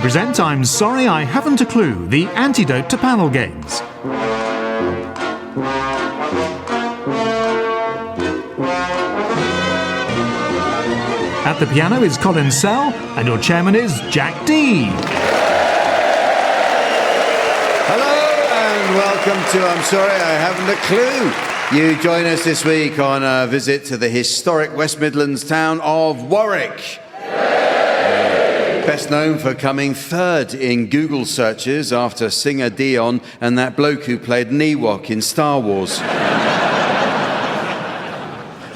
present I'm Sorry I Haven't a Clue, the antidote to panel games. At the piano is Colin Sell, and your chairman is Jack Dee. Hello and welcome to I'm Sorry I Haven't a Clue. You join us this week on a visit to the historic West Midlands town of Warwick. Best known for coming third in Google searches after singer Dion and that bloke who played Ewok in Star Wars.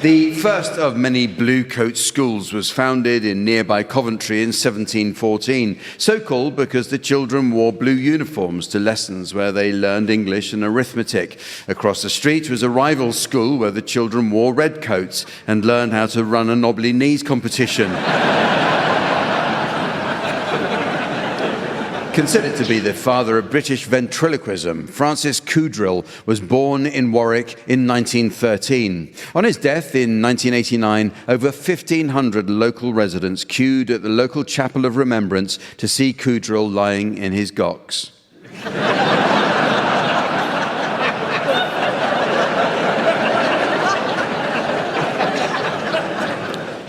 The first of many blue coat schools was founded in nearby Coventry in 1714, so called because the children wore blue uniforms to lessons where they learned English and arithmetic. Across the street was a rival school where the children wore red coats and learned how to run a knobbly knees competition. Considered to be the father of British ventriloquism, Francis Coudrill was born in Warwick in 1913. On his death in 1989, over 1,500 local residents queued at the local Chapel of Remembrance to see Coudrill lying in his gocks.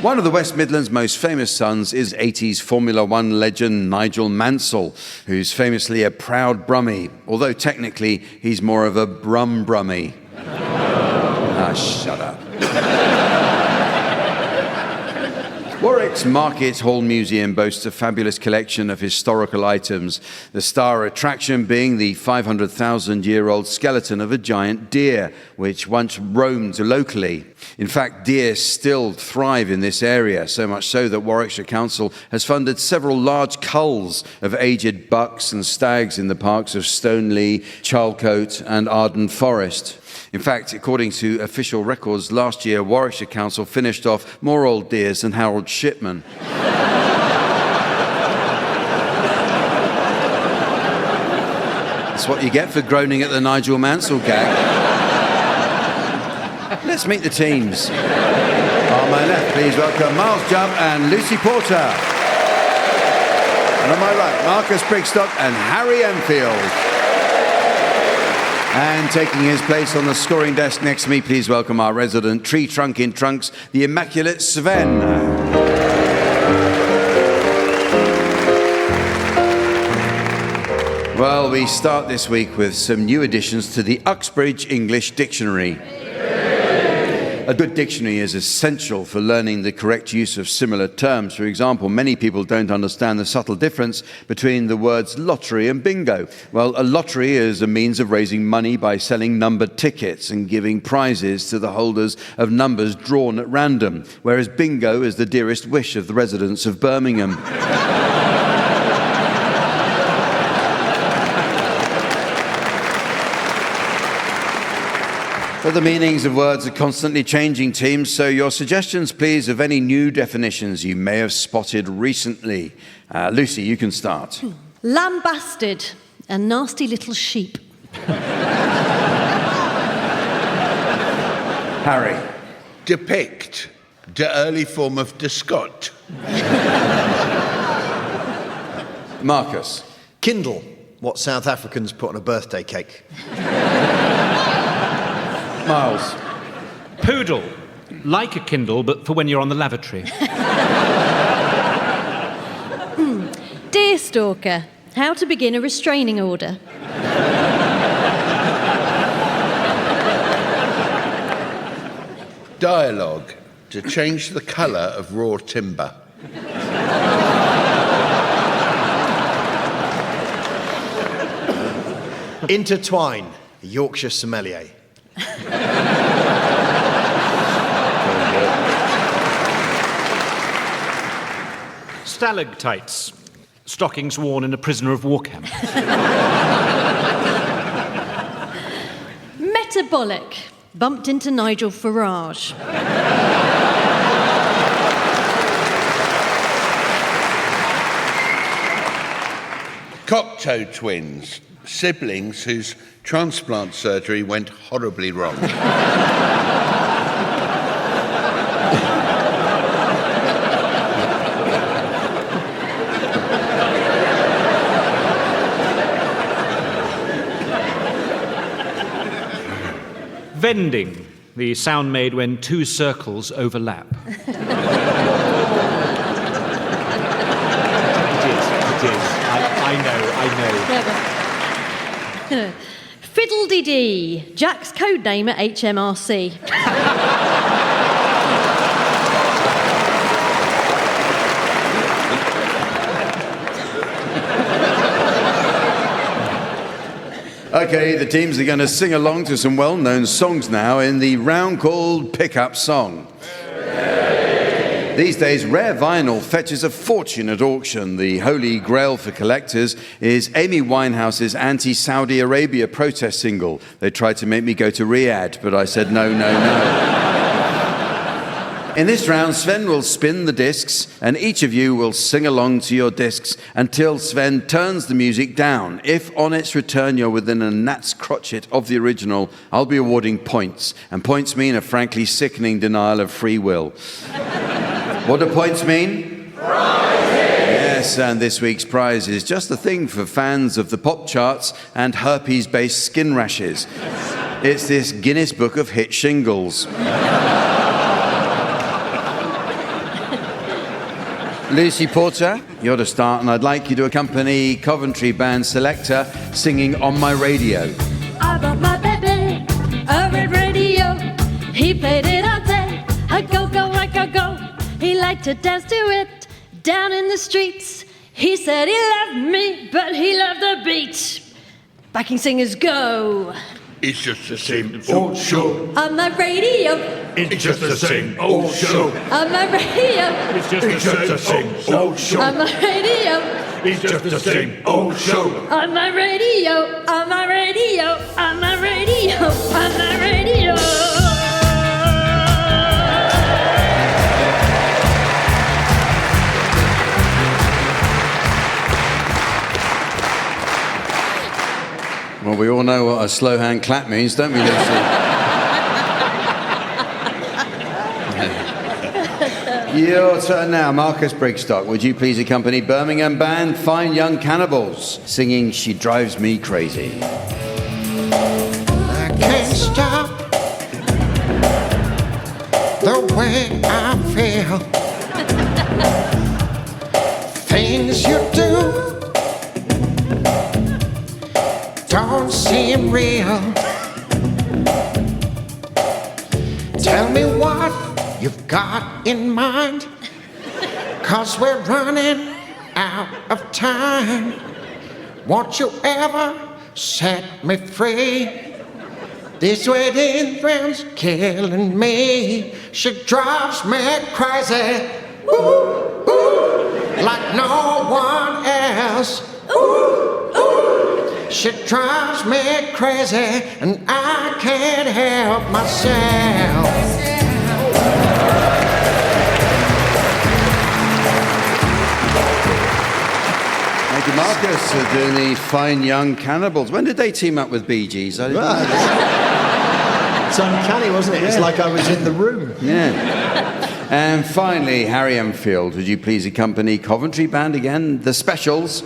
One of the West Midlands' most famous sons is 80s Formula One legend Nigel Mansell, who's famously a proud Brummie, although technically he's more of a Brummie. Shut up. Warwick's Market Hall Museum boasts a fabulous collection of historical items, the star attraction being the 500,000-year-old skeleton of a giant deer, which once roamed locally. In fact, deer still thrive in this area, so much so that Warwickshire Council has funded several large culls of aged bucks and stags in the parks of Stoneleigh, Charlecote and Arden Forest. In fact, according to official records, last year Warwickshire Council finished off more old deers than Harold Shipman. That's what you get for groaning at the Nigel Mansell gag. Let's meet the teams. On my left, please welcome Miles Jubb and Lucy Porter. And on my right, Marcus Brigstock and Harry Enfield. And taking his place on the scoring desk next to me, please welcome our resident tree trunk in trunks, the immaculate Sven. Well, we start this week with some new additions to the Uxbridge English Dictionary. A good dictionary is essential for learning the correct use of similar terms. For example, many people don't understand the subtle difference between the words lottery and bingo. Well, a lottery is a means of raising money by selling numbered tickets and giving prizes to the holders of numbers drawn at random, whereas bingo is the dearest wish of the residents of Birmingham. But the meanings of words are constantly changing, teams, so your suggestions, please, of any new definitions you may have spotted recently. Lucy, you can start. Lambasted, a nasty little sheep. Harry. Depict, the early form of descot. Marcus. Kindle, what South Africans put on a birthday cake. Miles. Poodle, like a Kindle, but for when you're on the lavatory. Deerstalker, how to begin a restraining order. Dialogue, to change the colour of raw timber. Intertwine, a Yorkshire sommelier. Stalactites, stockings worn in a prisoner of war camp. Metabolic, bumped into Nigel Farage. Cocteau twins, siblings whose transplant surgery went horribly wrong. vending, the sound made when two circles overlap. It is. I know. Fiddle-dee-dee, Jack's code name at HMRC. Okay, the teams are going to sing along to some well-known songs now in the round called Pickup Song. These days, rare vinyl fetches a fortune at auction. The holy grail for collectors is Amy Winehouse's anti-Saudi Arabia protest single. They tried to make me go to Riyadh, but I said no, no, no. In this round, Sven will spin the discs, and each of you will sing along to your discs until Sven turns the music down. If on its return you're within a gnat's crotchet of the original, I'll be awarding points. And points mean a frankly sickening denial of free will. What do points mean? Prizes! Yes, and this week's prize is just the thing for fans of the pop charts and herpes-based skin rashes. It's this Guinness Book of Hit shingles. Lucy Porter, you're to start, and I'd like you to accompany Coventry band Selector singing On My Radio. I bought my baby a red radio. He played it all day. I go, go, I go, go. He liked to dance to it down in the streets. He said he loved me, but he loved the beat. Backing singers go. It's just the same old show. On my radio. It's just the same old show. On my radio. It's just the same old show. On my radio. It's just the same old show. On my radio. On my radio. On my radio. On my radio. Well, we all know what a slow hand clap means, don't we, Lucy? Your turn now. Marcus Brigstock, would you please accompany Birmingham band Fine Young Cannibals singing She Drives Me Crazy? I can't stop the way I feel. Things you do don't seem real. Tell me what you've got in mind, 'cause we're running out of time. Won't you ever set me free? This wedding drill's killing me. She drives me crazy, ooh, ooh, like no one else. Ooh, ooh. She drives me crazy, and I can't help myself. Thank you, Marcus, for doing the Fine Young Cannibals. When did they team up with Bee Gees? I didn't know. It's uncanny, wasn't it? It's like I was in the room. Yeah. And finally, Harry Enfield, would you please accompany Coventry band again, The Specials?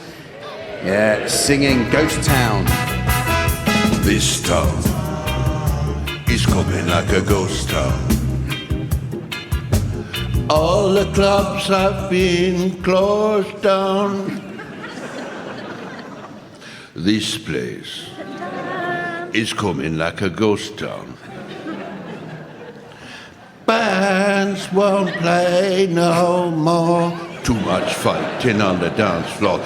Yeah, singing Ghost Town. This town is coming like a ghost town. All the clubs have been closed down. This place is coming like a ghost town. Bands won't play no more. Too much fighting on the dance floor.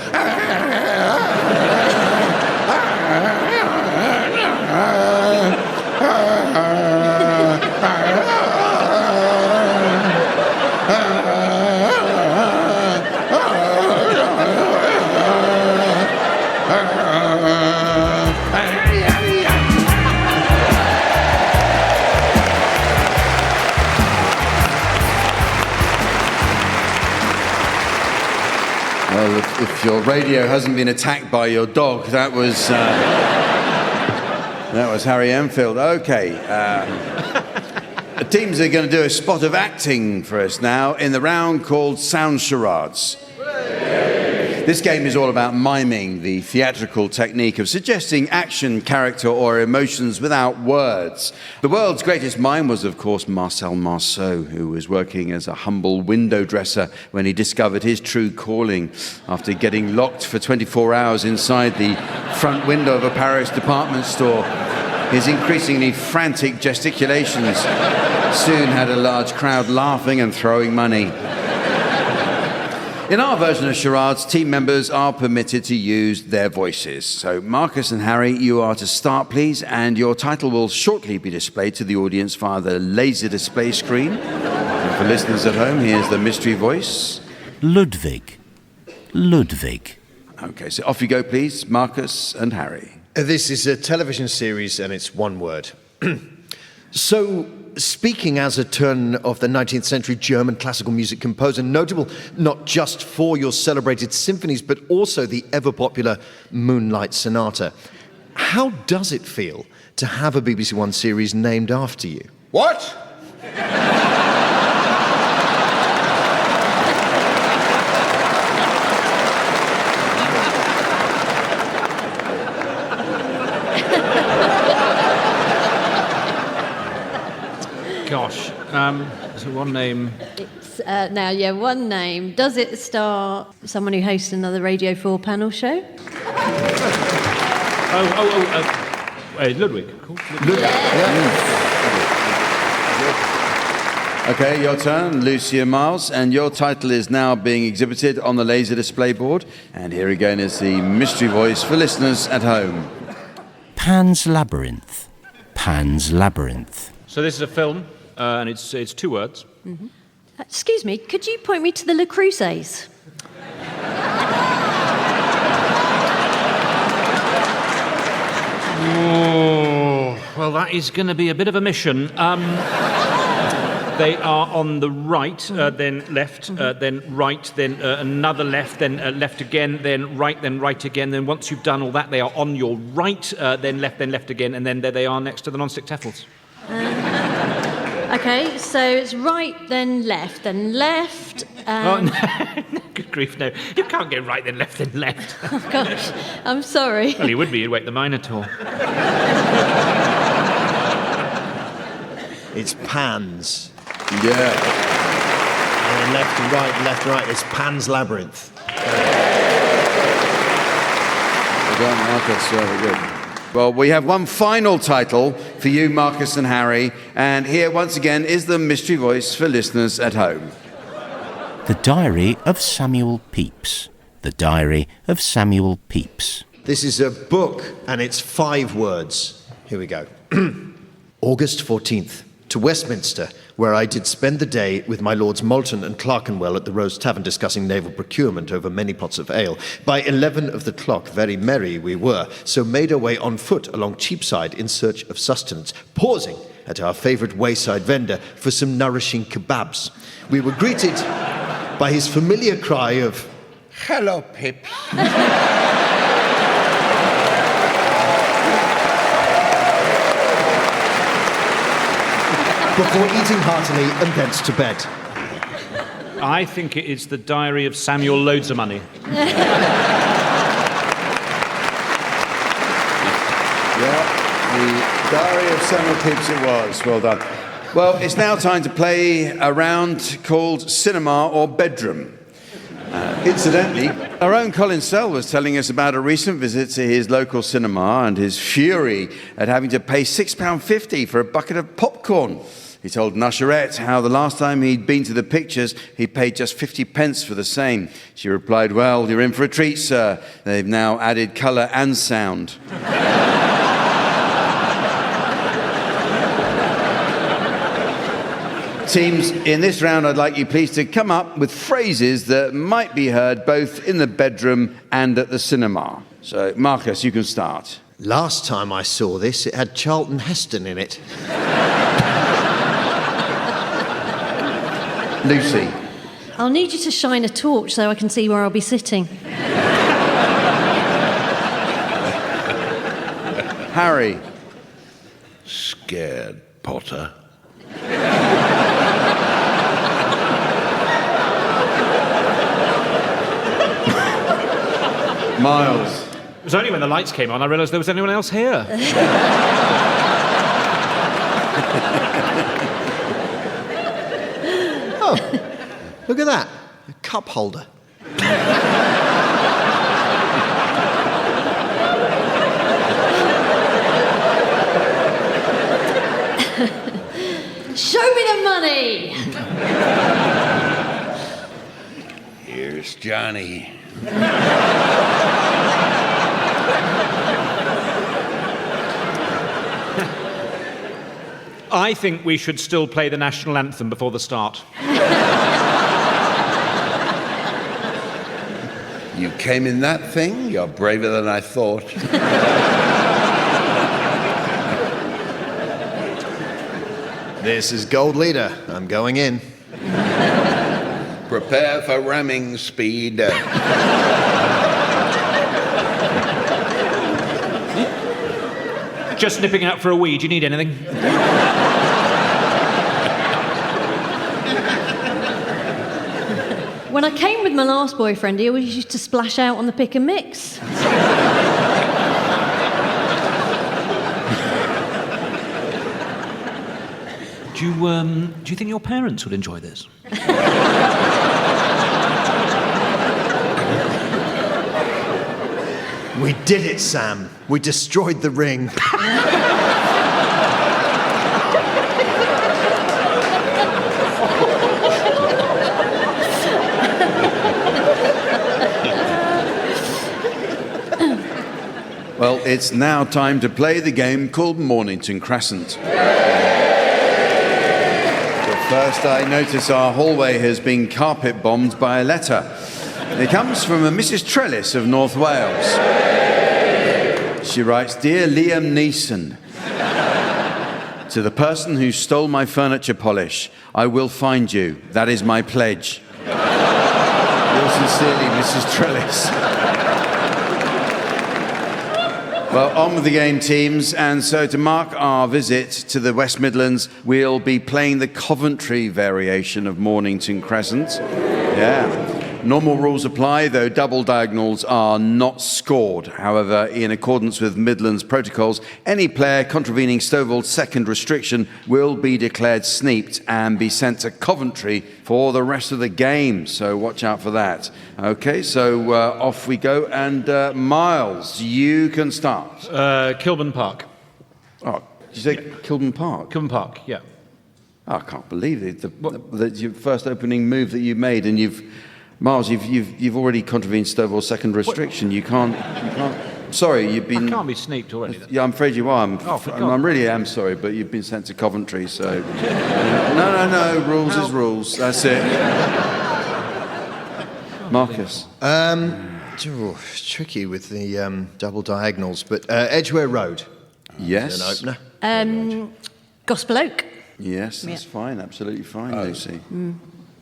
Well, if your radio hasn't been attacked by your dog, that was Harry Enfield. Okay. The teams are going to do a spot of acting for us now in the round called Sound Charades. This game is all about miming, the theatrical technique of suggesting action, character, or emotions without words. The world's greatest mime was, of course, Marcel Marceau, who was working as a humble window dresser when he discovered his true calling after getting locked for 24 hours inside the front window of a Paris department store. His increasingly frantic gesticulations soon had a large crowd laughing and throwing money. In our version of charades, team members are permitted to use their voices. So, Marcus and Harry, you are to start, please, and your title will shortly be displayed to the audience via the laser display screen. And for listeners at home, here's the mystery voice. Ludwig. Ludwig. Okay, so off you go, please, Marcus and Harry. This is a television series and it's one word. So, speaking as a turn of the 19th century German classical music composer, notable not just for your celebrated symphonies, but also the ever-popular Moonlight Sonata, how does it feel to have a BBC One series named after you? What? Gosh. So one name. It's, one name. Does it star someone who hosts another Radio 4 panel show? Ludwig. Cool. Okay, your turn, Lucia Miles, and your title is now being exhibited on the laser display board. And here again is the mystery voice for listeners at home. Pan's Labyrinth. Pan's Labyrinth. So this is a film, and it's two words. Mm-hmm. Excuse me, could you point me to the Le Creuset? Oh, well, that is going to be a bit of a mission. They are on the right, then left, then right, then another left, then left again, then right again. Then once you've done all that, they are on your right, then left again, and then there they are next to the non-stick tefls. Okay, so it's right, then left, then left. Oh, no. Good grief, no. You can't get right, then left. Oh, gosh, I'm sorry. Well, you would be, you'd wake the Minotaur. It's Pan's. Yeah. And then left to right, it's Pan's Labyrinth. Well done, Marcus. Very good. Well, we have one final title for you, Marcus and Harry, and here once again is the mystery voice for listeners at home. The Diary of Samuel Pepys. The Diary of Samuel Pepys. This is a book and it's 5 words. Here we go. August 14th. To Westminster, where I did spend the day with my lords Moulton and Clerkenwell at the Rose Tavern discussing naval procurement over many pots of ale. By 11 of the clock, very merry we were, so made our way on foot along Cheapside in search of sustenance, pausing at our favourite wayside vendor for some nourishing kebabs. We were greeted by his familiar cry of, Hello, Pips. before eating heartily and thence to bed. I think it is the Diary of Samuel Loads of Money. Yeah, the Diary of Samuel Pepys it was. Well done. Well, it's now time to play a round called Cinema or Bedroom. Incidentally, our own Colin Sell was telling us about a recent visit to his local cinema and his fury at having to pay £6.50 for a bucket of popcorn. He told Nusherette how the last time he'd been to the pictures, he paid just 50 pence for the same. She replied, well, you're in for a treat, sir. They've now added colour and sound. Teams, in this round, I'd like you please to come up with phrases that might be heard both in the bedroom and at the cinema. So, Marcus, you can start. Last time I saw this, it had Charlton Heston in it. Lucy. I'll need you to shine a torch so I can see where I'll be sitting. Harry. Scared, Potter. Miles. It was only when the lights came on I realised there was anyone else here. Oh, look at that. A cup holder. Show me the money! Here's Johnny. I think we should still play the national anthem before the start. You came in that thing? You're braver than I thought. This is Gold Leader. I'm going in. Prepare for ramming speed. Just nipping out for a wee. Do you need anything? When I came with my last boyfriend, he always used to splash out on the pick and mix. Do you think your parents would enjoy this? We did it, Sam. We destroyed the ring. Well, it's now time to play the game called Mornington Crescent. First, I notice our hallway has been carpet bombed by a letter. It comes from a Mrs. Trellis of North Wales. She writes, "Dear Liam Neeson, to the person who stole my furniture polish, I will find you. That is my pledge. Yours sincerely, Mrs. Trellis." Well, on with the game, teams. And so to mark our visit to the West Midlands, we'll be playing the Coventry variation of Mornington Crescent. Yeah. Normal rules apply, though double diagonals are not scored. However, in accordance with Midlands protocols, any player contravening Stovall's second restriction will be declared sneaped and be sent to Coventry for the rest of the game. So watch out for that. Okay, so off we go. And Miles, you can start. Kilburn Park. Oh, did you say Kilburn Park? Kilburn Park, yeah. Oh, I can't believe it. Your first opening move that you made, and Miles, you've already contravened Stovall's second restriction. You can't. Sorry, you've been. I can't be sneaked already, then. Yeah, I'm afraid you are. I really am sorry, but you've been sent to Coventry. So, no. Rules is rules. That's it. Marcus. Tricky with the double diagonals, but Edgware Road. Yes. Is an opener. Gospel Oak. Yes, that's fine. Absolutely fine, Lucy.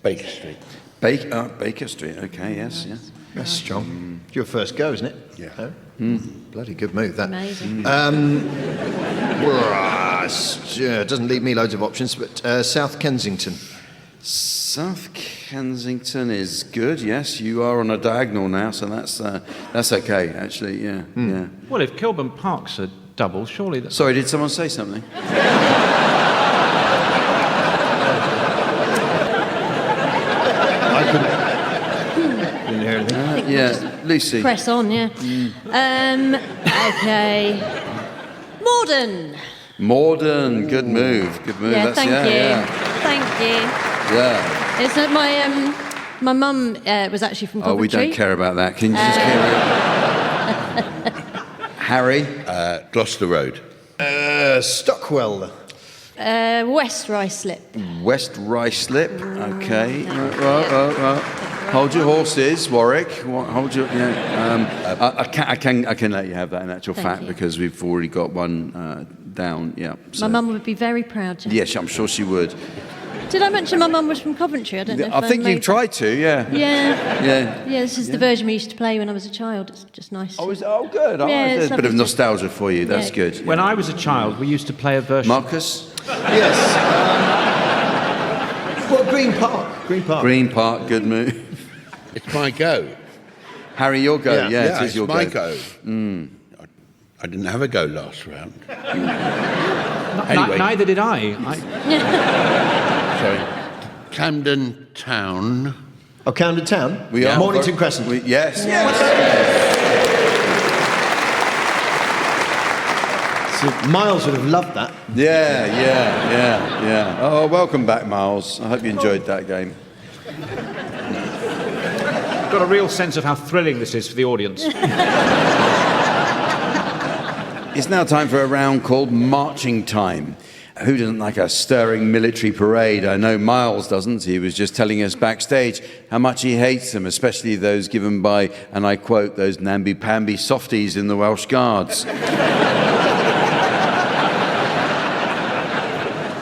Baker Street. Baker Street. Okay. Yes. That's strong. Your first go, isn't it? Yeah. Oh. Bloody good move, that. Amazing. Doesn't leave me loads of options, but South Kensington. South Kensington is good. Yes, you are on a diagonal now, so that's okay. Actually, yeah. Well, if Kilburn Park's a double, surely that's... Sorry, did someone say something? Didn't hear anything. Yeah, Lucy. Press on, yeah. Okay. Morden. Good move. Yeah, thank you. Thank you. Yeah. It's that my mum was actually from Coventry. Oh, we don't care about that. Can you just carry on? Harry. Gloucester Road. Stockwell. West Ruislip. West Ruislip. Okay. Right. Hold your horses, Warwick. Hold your. Yeah. I can let you have that in actual fact because we've already got one down. Yeah. So. My mum would be very proud, Jack. Yes, I'm sure she would. Did I mention my mum was from Coventry? I don't know if I think you tried to. Yeah. Yeah, this is the version we used to play when I was a child. It's just nice. Good. Yeah, There's a bit of nostalgia for you. That's good. Yeah. When I was a child, we used to play a version... Marcus? Yes. Green Park. Green Park, good move. It's my go. Harry, your go. Yeah. Yeah, it is your my go. go. I didn't have a go last round. Anyway. Neither did I. Sorry. Camden Town. Oh, Camden Town? We are. Mornington Crescent. Yes. So Miles would have loved that. Yeah. Oh, welcome back, Miles. I hope you enjoyed that game. Got a real sense of how thrilling this is for the audience. It's now time for a round called Marching Time. Who doesn't like a stirring military parade? I know Miles doesn't. He was just telling us backstage how much he hates them, especially those given by, and I quote, those namby-pamby softies in the Welsh Guards.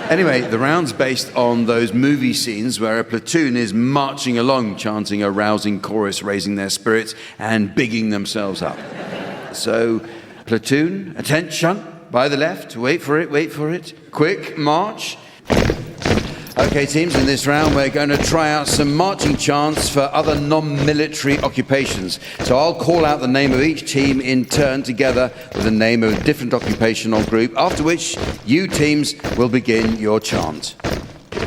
Anyway, the round's based on those movie scenes where a platoon is marching along, chanting a rousing chorus, raising their spirits and bigging themselves up. So, platoon, attention, by the left, wait for it, quick, march. Okay, teams, in this round we're going to try out some marching chants for other non-military occupations. So I'll call out the name of each team in turn together with the name of a different occupation or group, after which you teams will begin your chant.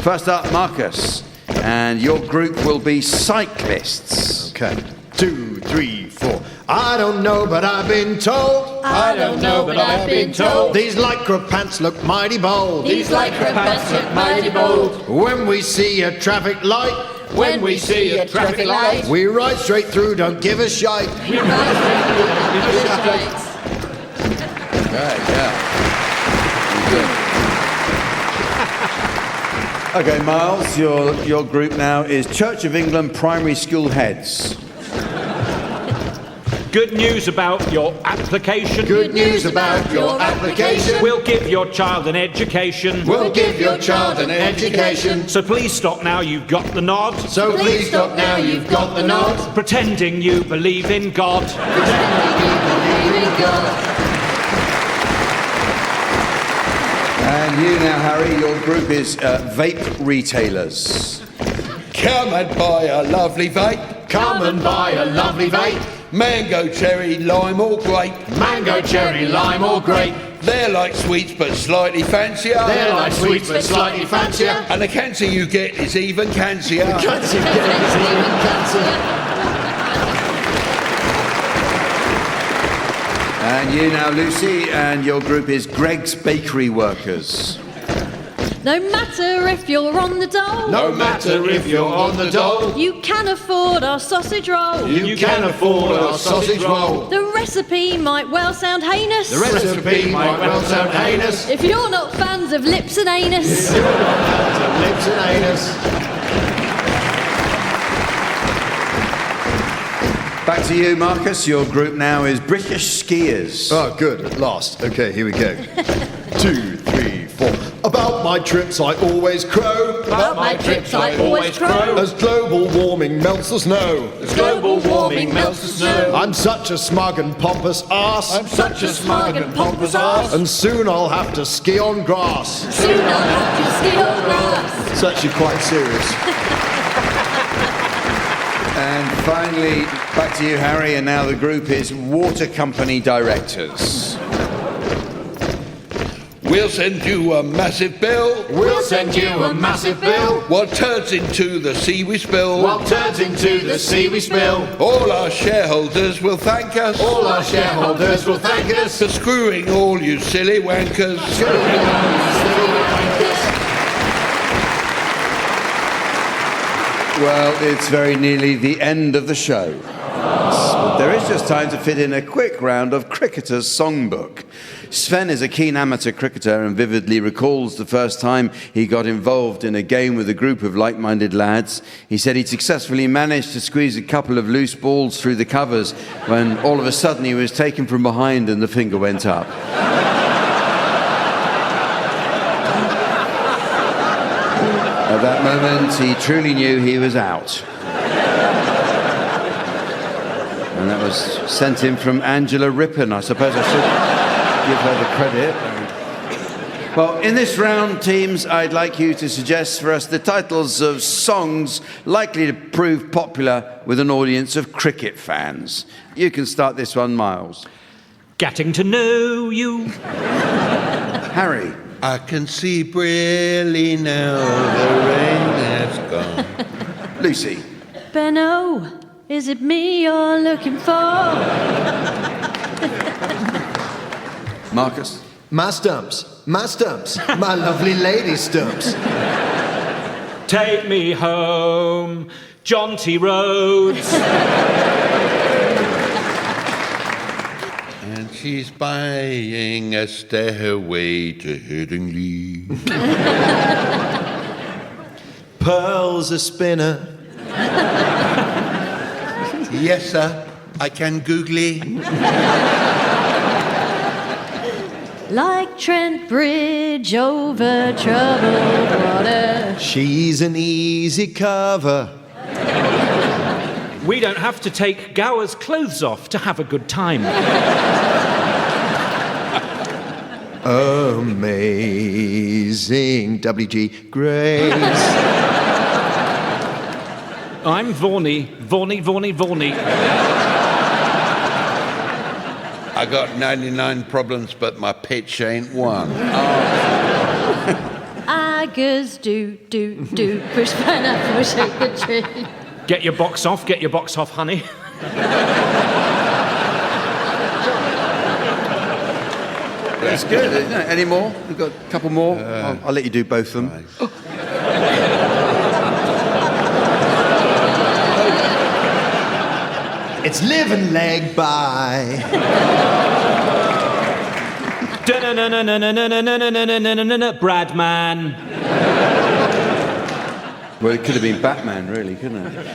First up, Marcus, and your group will be cyclists. Okay. 2, 3, 4. I don't know, but I've been told. I don't know, but I've been told. These lycra pants look mighty bold. These lycra pants look mighty bold. When we see a traffic light, When we see a traffic light, we ride straight through, don't give a shite. we ride straight through the lights. Okay, yeah. Okay, Miles, your group now is Church of England Primary School Heads. Good news about your application. Good news about your application. We'll give your child an education. We'll give your child an education. So please stop now, you've got the nod. So please stop now, you've got the nod. Pretending you believe in God. And you now, Harry, your group is vape retailers. Come and buy a lovely vape. Come and buy a lovely vape. Mango, cherry, lime or grape. Mango, cherry, lime or grape. They're like sweets but slightly fancier. They're like sweets but slightly fancier. And the cancer you get is even cancier. Cancer is even cancer. And you now, Lucy, and your group is Greg's Bakery Workers. No matter if you're on the dole, No matter if you're on the dole, you can afford our sausage roll. you can afford our sausage roll. The recipe might well sound heinous. The recipe might well sound heinous. If you're not fans of lips and anus. Lips and anus. Back to you, Marcus. Your group now is British Skiers. Oh, good, at last. Okay, here we go. 2, 3, 4. About my trips I always crow. About my trips I always crow. As global warming melts the snow. As global warming melts the snow. I'm such a smug and pompous arse. I'm such a smug and pompous arse. And soon I'll have to ski on grass. Soon I'll have to ski on grass. It's actually quite serious. And finally, back to you, Harry, and now the group is Water Company Directors. We'll send you a massive bill. We'll send you a massive bill. What turns into the sea we spill. What turns into the sea we spill. All our shareholders will thank us. All our shareholders will thank us. For screwing all you silly wankers. Well, it's very nearly the end of the show. But there is just time to fit in a quick round of Cricketer's Songbook. Sven is a keen amateur cricketer and vividly recalls the first time he got involved in a game with a group of like-minded lads. He said he'd successfully managed to squeeze a couple of loose balls through the covers when all of a sudden he was taken from behind and the finger went up. At that moment, he truly knew he was out. And that was sent in from Angela Rippon. I suppose I should give her the credit. Well, in this round, teams, I'd like you to suggest for us the titles of songs likely to prove popular with an audience of cricket fans. You can start this one, Miles. Getting to know you. Harry. I can see brilliantly now the rain has gone. Lucy. Benno, is it me you're looking for? Marcus. My stumps, my lovely lady stumps. Take me home, jaunty roads. And she's buying a stairway to Headingley. Pearl's a spinner. Yes, sir, I can googly. Like Trent Bridge over troubled water. She's an easy cover. We don't have to take Gower's clothes off to have a good time. Amazing W.G. Grace. I'm Vorney. I got 99 problems, but my pitch ain't one. I goes do, push pineapple, shake the tree. Get your box off, honey. That's good, isn't it? Any more? We've got a couple more. I'll let you do both of them. It's live and leg by. Bradman. Well, it could have been Batman, really, couldn't it?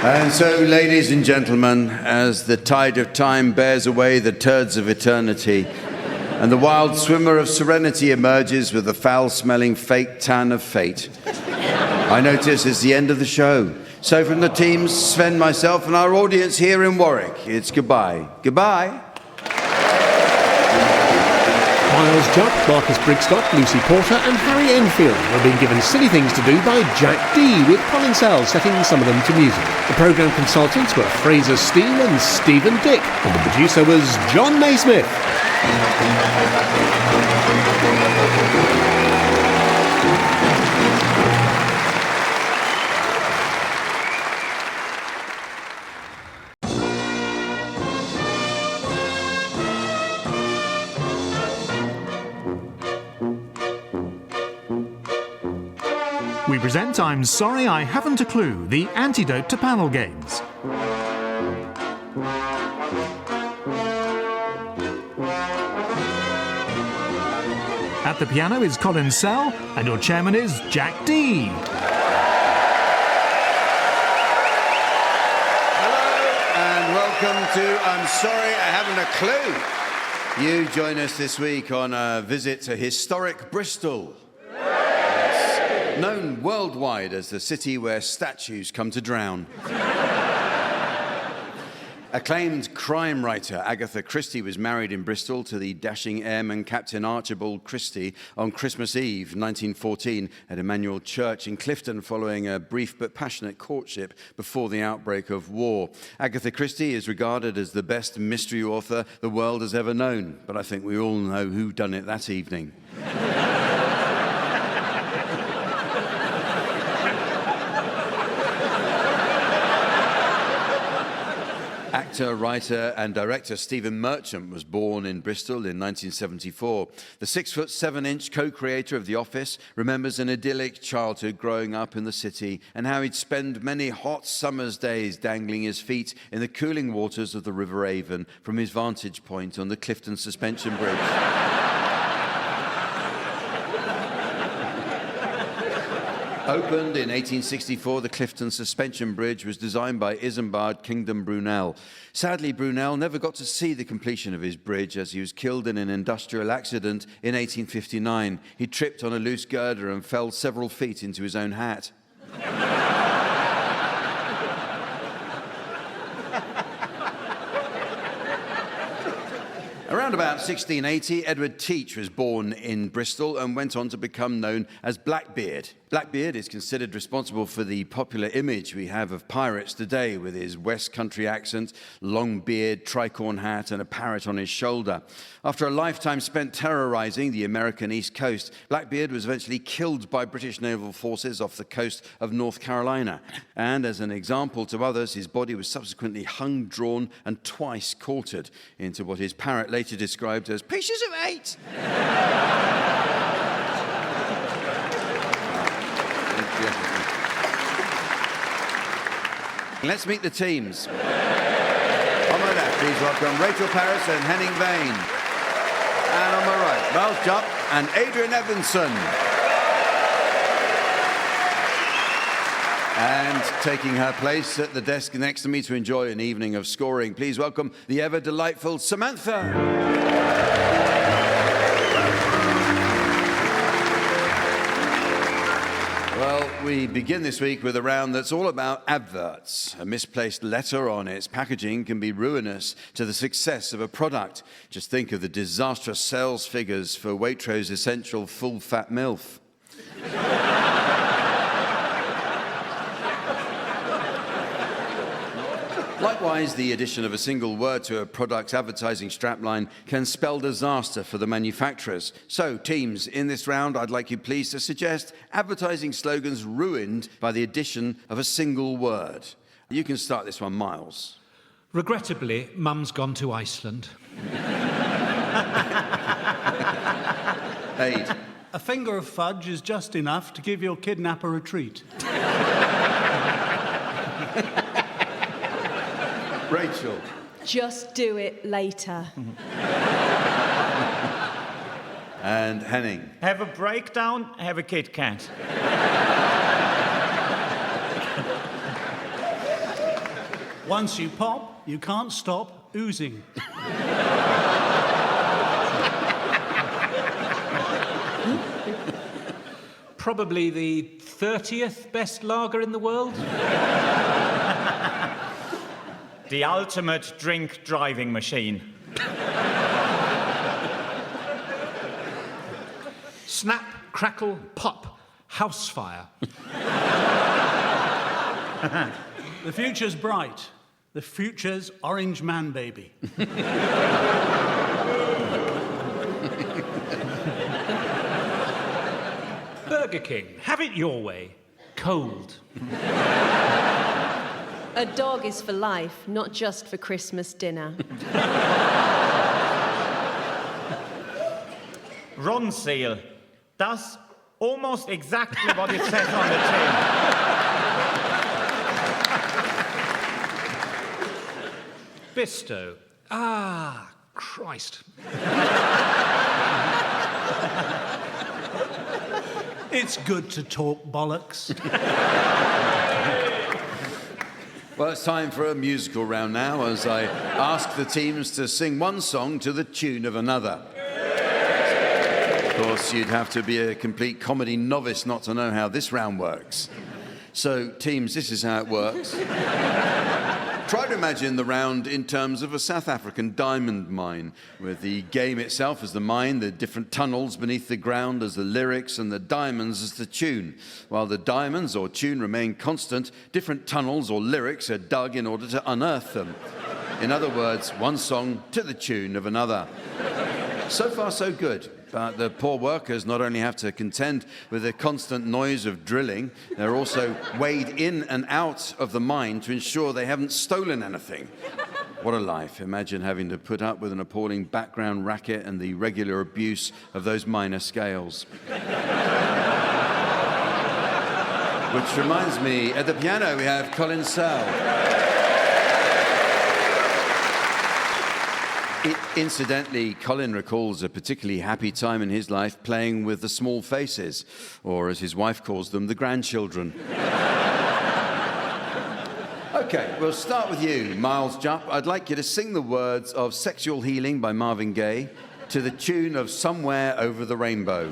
And so, ladies and gentlemen, as the tide of time bears away the turds of eternity, and the wild swimmer of serenity emerges with the foul-smelling fake tan of fate, I notice it's the end of the show. So from the teams, Sven, myself, and our audience here in Warwick, it's goodbye. Goodbye. Miles Jupp, Marcus Brigstock, Lucy Porter and Harry Enfield have been given silly things to do by Jack Dee, with Colin Sell setting some of them to music. The programme consultants were Fraser Steen and Stephen Dick, and the producer was John Naismith. We present I'm Sorry I Haven't a Clue, the antidote to panel games. At the piano is Colin Sell, and your chairman is Jack Dee. Hello, and welcome to I'm Sorry I Haven't a Clue. You join us this week on a visit to historic Bristol. Known worldwide as the city where statues come to drown. Acclaimed crime writer Agatha Christie was married in Bristol to the dashing airman Captain Archibald Christie on Christmas Eve 1914 at Emmanuel Church in Clifton, following a brief but passionate courtship before the outbreak of war. Agatha Christie is regarded as the best mystery author the world has ever known, but I think we all know who done it that evening. Actor, writer and director Stephen Merchant was born in Bristol in 1974. The 6'7" co-creator of The Office remembers an idyllic childhood growing up in the city and how he'd spend many hot summer's days dangling his feet in the cooling waters of the River Avon from his vantage point on the Clifton Suspension Bridge. Opened in 1864, the Clifton Suspension Bridge was designed by Isambard Kingdom Brunel. Sadly, Brunel never got to see the completion of his bridge, as he was killed in an industrial accident in 1859. He tripped on a loose girder and fell several feet into his own hat. Around about 1680, Edward Teach was born in Bristol and went on to become known as Blackbeard. Blackbeard is considered responsible for the popular image we have of pirates today, with his West Country accent, long beard, tricorn hat, and a parrot on his shoulder. After a lifetime spent terrorizing the American East Coast, Blackbeard was eventually killed by British naval forces off the coast of North Carolina. And as an example to others, his body was subsequently hung, drawn, and twice quartered into what his parrot later described as pieces of 8. Let's meet the teams. On my left, please welcome Rachel Paris and Henning Vane. And on my right, Miles Jupp and Adrian Evanson. And taking her place at the desk next to me to enjoy an evening of scoring, please welcome the ever delightful Samantha. Well, we begin this week with a round that's all about adverts. A misplaced letter on its packaging can be ruinous to the success of a product. Just think of the disastrous sales figures for Waitrose Essential Full Fat MILF. Likewise, the addition of a single word to a product's advertising strapline can spell disaster for the manufacturers. So, teams, in this round, I'd like you please to suggest advertising slogans ruined by the addition of a single word. You can start this one, Miles. Regrettably, Mum's gone to Iceland. Aid. A finger of fudge is just enough to give your kidnapper a treat. Rachel. Just do it later. And Henning. Have a breakdown, have a Kit Kat. Once you pop, you can't stop oozing. Probably the 30th best lager in the world. The ultimate drink driving machine. Snap, crackle, pop, house fire. The future's bright. The future's orange man baby. Burger King, have it your way. Cold. A dog is for life, not just for Christmas dinner. Ronseal does almost exactly what it says on the tin. Bisto. Ah, Christ. It's good to talk bollocks. Well, it's time for a musical round now, as I ask the teams to sing one song to the tune of another. Of course, you'd have to be a complete comedy novice not to know how this round works. So, teams, this is how it works. Try to imagine the round in terms of a South African diamond mine, with the game itself as the mine, the different tunnels beneath the ground as the lyrics, and the diamonds as the tune. While the diamonds or tune remain constant, different tunnels or lyrics are dug in order to unearth them. In other words, one song to the tune of another. So far, so good. But the poor workers not only have to contend with the constant noise of drilling, they're also weighed in and out of the mine to ensure they haven't stolen anything. What a life. Imagine having to put up with an appalling background racket and the regular abuse of those minor scales. Which reminds me, at the piano we have Colin Sell. Incidentally, Colin recalls a particularly happy time in his life playing with the small faces, or as his wife calls them, the grandchildren. Okay, we'll start with you, Miles Jupp. I'd like you to sing the words of Sexual Healing by Marvin Gaye to the tune of Somewhere Over the Rainbow.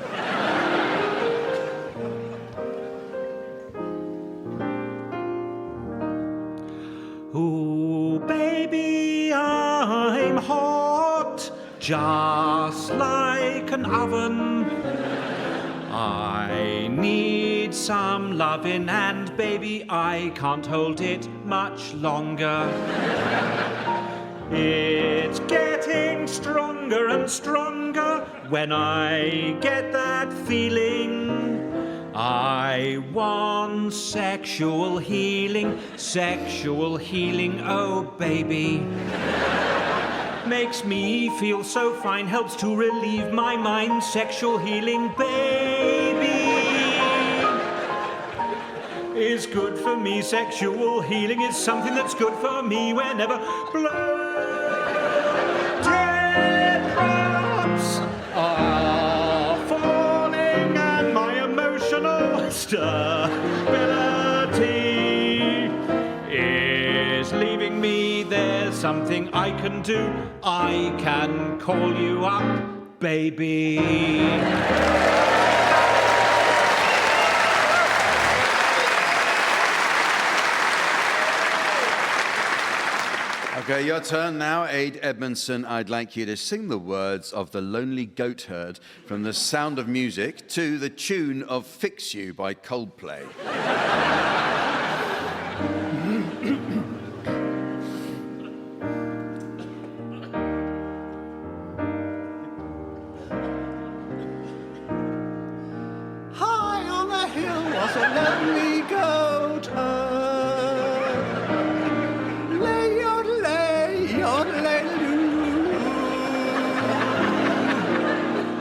Ooh, baby, I'm hot. just like an oven. I need some loving, and baby, I can't hold it much longer. It's getting stronger and stronger when I get that feeling. I want sexual healing, oh baby. Makes me feel so fine, helps to relieve my mind, sexual healing, baby. Is good for me, sexual healing is something that's good for me whenever blood drops are falling and my emotional stability is leaving me. There's something I can do. I can call you up, baby. Okay, your turn now. Aid Edmondson, I'd like you to sing the words of The Lonely Goat Herd from The Sound of Music to the tune of Fix You by Coldplay. High on a hill was a lonely goat herd. Lay,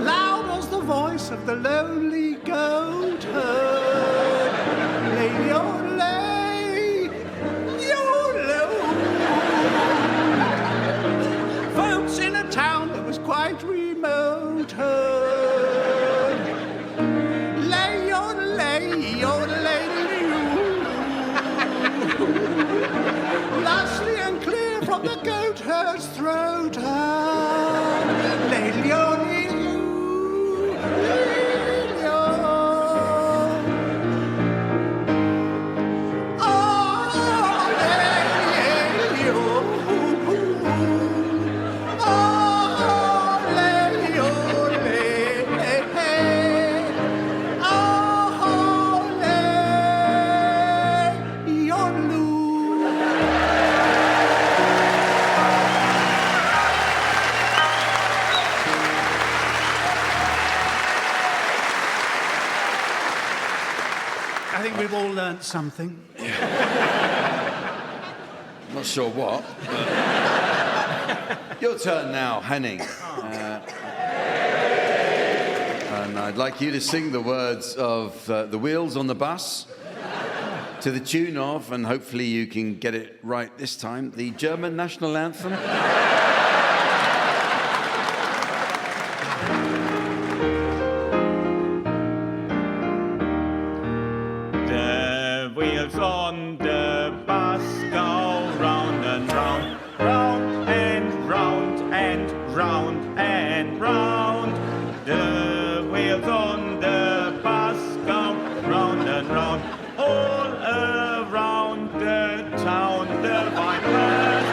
loud was the voice of the lonely goat herd. Lay, folks in a town that was quite remote heard. Lay, lustly and clear from the goat herd's throat. I think we've all learnt something. Not sure what. But... Your turn now, Henning. And I'd like you to sing the words of The Wheels on the Bus to the tune of, and hopefully you can get it right this time, the German national anthem. The wheels on the bus go round and round, round and round and round and round. The wheels on the bus go round and round, all around the town. The vipers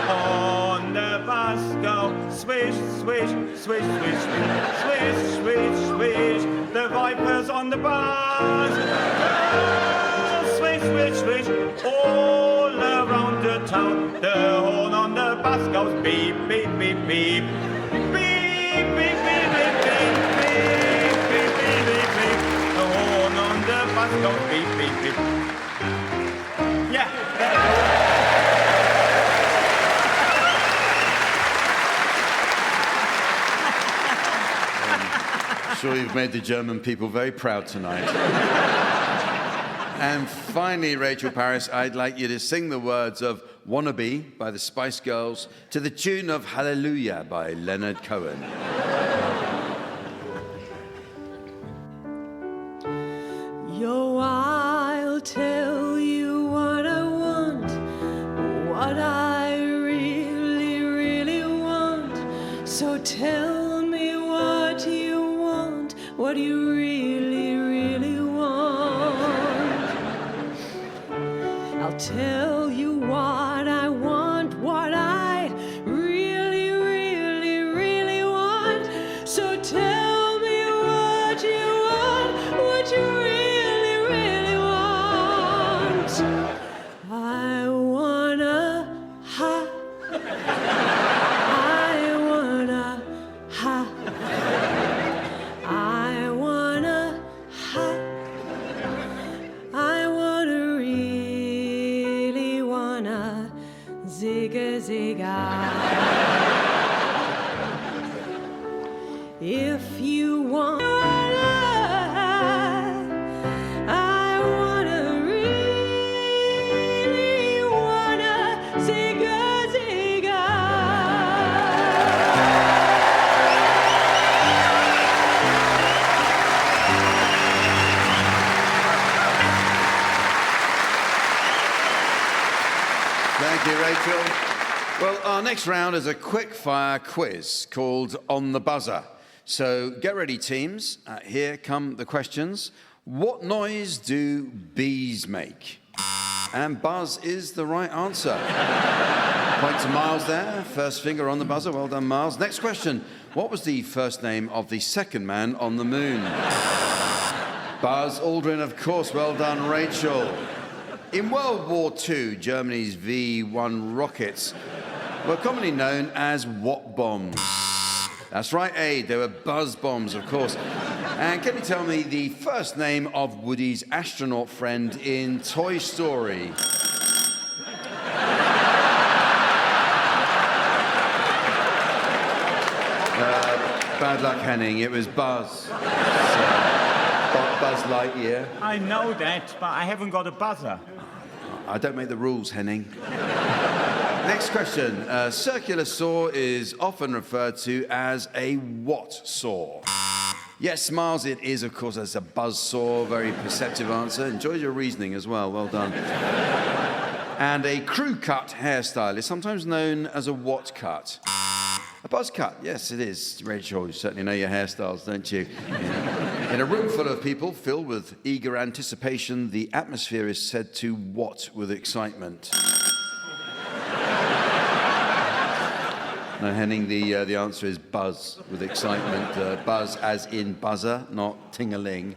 on the bus go swish, swish, swish, swish, swish, swish, swish. The vipers on the bus go swish, swish, swish, all around the town. The horn on the bus goes beep, beep, beep, beep. Beep, beep, beep, beep, beep, beep, beep, beep, beep, beep. The horn on the bus goes beep, beep, beep. Yeah, there you go. I'm sure you've made the German people very proud tonight. And finally, Rachel Paris, I'd like you to sing the words of Wannabe by the Spice Girls to the tune of Hallelujah by Leonard Cohen. Yo, I'll tell you what I want, what I really, really want. So tell me what you want, what you really, really want. I'll tell you what I want, what I really, really, really If you want, I wanna really wanna zigga zigga. Thank you, Rachel. Well, our next round is a quick-fire quiz called On the Buzzer. So get ready, teams. Here come the questions. What noise do bees make? And buzz is the right answer. Point to Miles there. First finger on the buzzer. Well done, Miles. Next question. What was the first name of the second man on the moon? Buzz Aldrin, of course. Well done, Rachel. In World War II, Germany's V-1 rockets were commonly known as what bombs? That's right, Aid. They were buzz bombs, of course. And can you tell me the first name of Woody's astronaut friend in Toy Story? Bad luck, Henning. It was Buzz. Buzz Lightyear. I know that, but I haven't got a buzzer. I don't make the rules, Henning. Next question. A circular saw is often referred to as a what saw? Yes, Miles, it is, of course, as a buzz saw. Very perceptive answer. Enjoyed your reasoning as well. Well done. And a crew cut hairstyle is sometimes known as a what cut? A buzz cut. Yes, it is. Rachel, you certainly know your hairstyles, don't you? In a room full of people filled with eager anticipation, the atmosphere is said to what with excitement? No, Henning, the answer is buzz with excitement. Buzz as in buzzer, not ting-a-ling.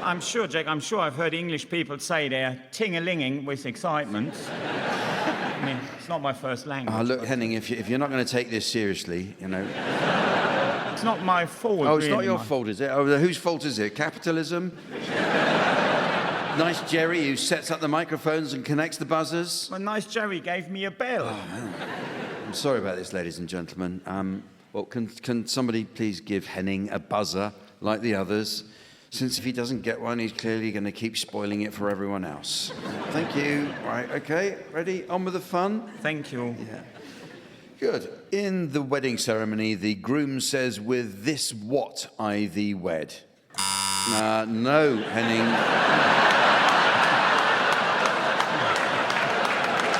I'm sure, Jack, I've heard English people say they're ting-a-linging with excitement. I mean, it's not my first language. Oh, look, Henning, if you're not going to take this seriously, you know... It's not my fault, Oh, it's really, not your fault, is it? Oh, whose fault is it? Capitalism? Nice Jerry who sets up the microphones and connects the buzzers? Well, nice Jerry gave me a bell. I'm sorry about this, ladies and gentlemen. Well, can somebody please give Henning a buzzer like the others? Since if he doesn't get one, he's clearly going to keep spoiling it for everyone else. Thank you. Right, okay, ready? On with the fun? Thank you. Yeah. Good. In the wedding ceremony, the groom says, "With this what I thee wed." No, Henning.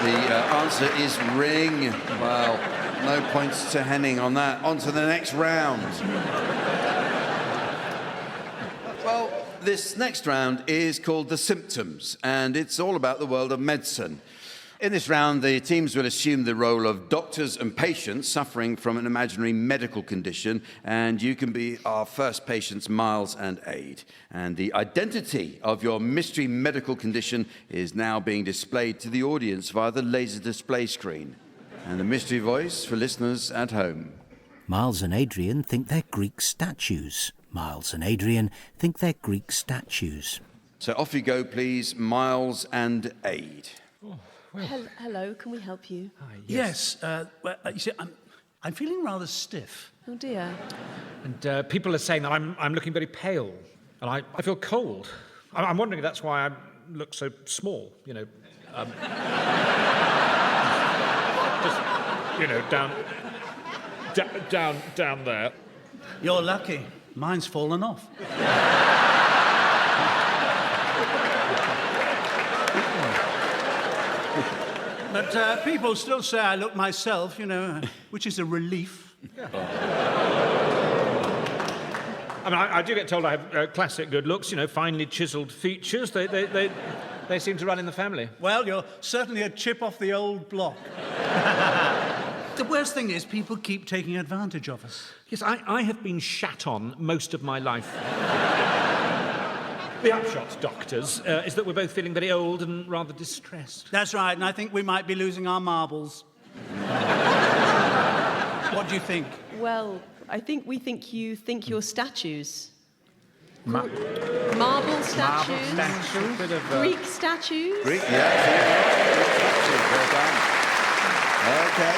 The answer is ring. Well, no points to Henning on that. On to the next round. Well, this next round is called The Symptoms, and it's all about the world of medicine. In this round, the teams will assume the role of doctors and patients suffering from an imaginary medical condition, and you can be our first patients, Miles and Aid. And the identity of your mystery medical condition is now being displayed to the audience via the laser display screen. And the mystery voice for listeners at home. Miles and Adrian think they're Greek statues. Miles and Adrian think they're Greek statues. So off you go, please, Miles and Aid. Oh, well. Hello, can we help you? Yes. You see, I'm feeling rather stiff. Oh dear. And people are saying that I'm looking very pale, and I feel cold. I'm wondering if that's why I look so small, you know. Just, you know, down there. You're lucky. Mine's fallen off. But people still say I look myself, you know, which is a relief. I mean, I do get told I have classic good looks, you know, finely chiselled features. They seem to run in the family. Well, you're certainly a chip off the old block. The worst thing is people keep taking advantage of us. Yes, I have been shat on most of my life. The upshot, doctors, is that we're both feeling very old and rather distressed. That's right, and I think we might be losing our marbles. What do you think? Well, we think you think you're statues. Marble statues? Bit of, Greek statues? Greek, yeah. Well done. Okay.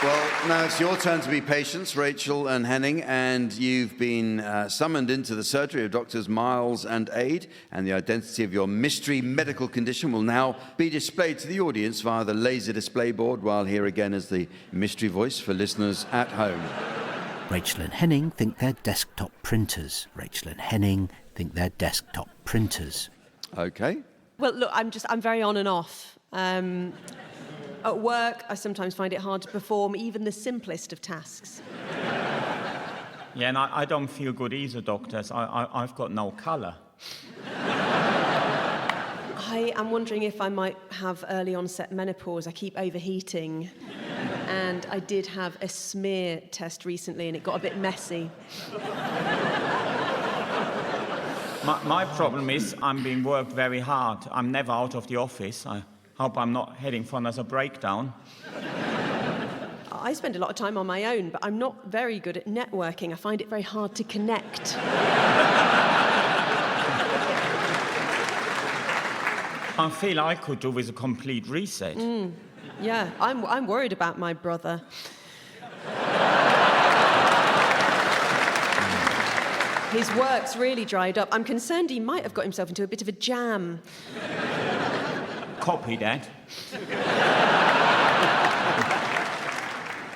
Well, now it's your turn to be patients, Rachel and Henning, and you've been summoned into the surgery of Doctors Miles and Aid, and the identity of your mystery medical condition will now be displayed to the audience via the laser display board, while here again is the mystery voice for listeners at home. Rachel and Henning think they're desktop printers. Rachel and Henning think they're desktop printers. Okay. Well, look, I'm very on and off. At work, I sometimes find it hard to perform even the simplest of tasks. Yeah, and I don't feel good either, doctors. I've got no colour. I am wondering if I might have early onset menopause. I keep overheating. And I did have a smear test recently and it got a bit messy. My problem is I'm being worked very hard. I'm never out of the office. I hope I'm not heading for another breakdown. I spend a lot of time on my own, but I'm not very good at networking. I find it very hard to connect. I feel I could do with a complete reset. Yeah, I'm worried about my brother. His work's really dried up. I'm concerned he might have got himself into a bit of a jam. Copy that.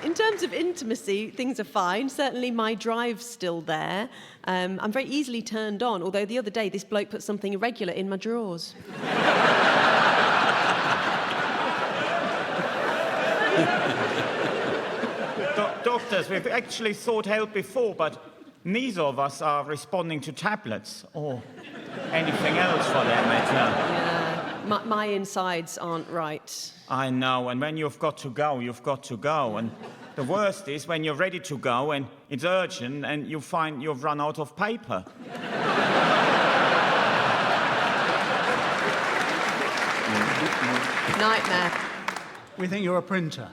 In terms of intimacy, things are fine. Certainly my drive's still there. I'm very easily turned on, although the other day this bloke put something irregular in my drawers. Doctors, we've actually sought help before, but neither of us are responding to tablets or anything else for that matter. Yeah, my insides aren't right. I know, and when you've got to go, you've got to go. And the worst is when you're ready to go and it's urgent and you find you've run out of paper. Nightmare. We think you're a printer.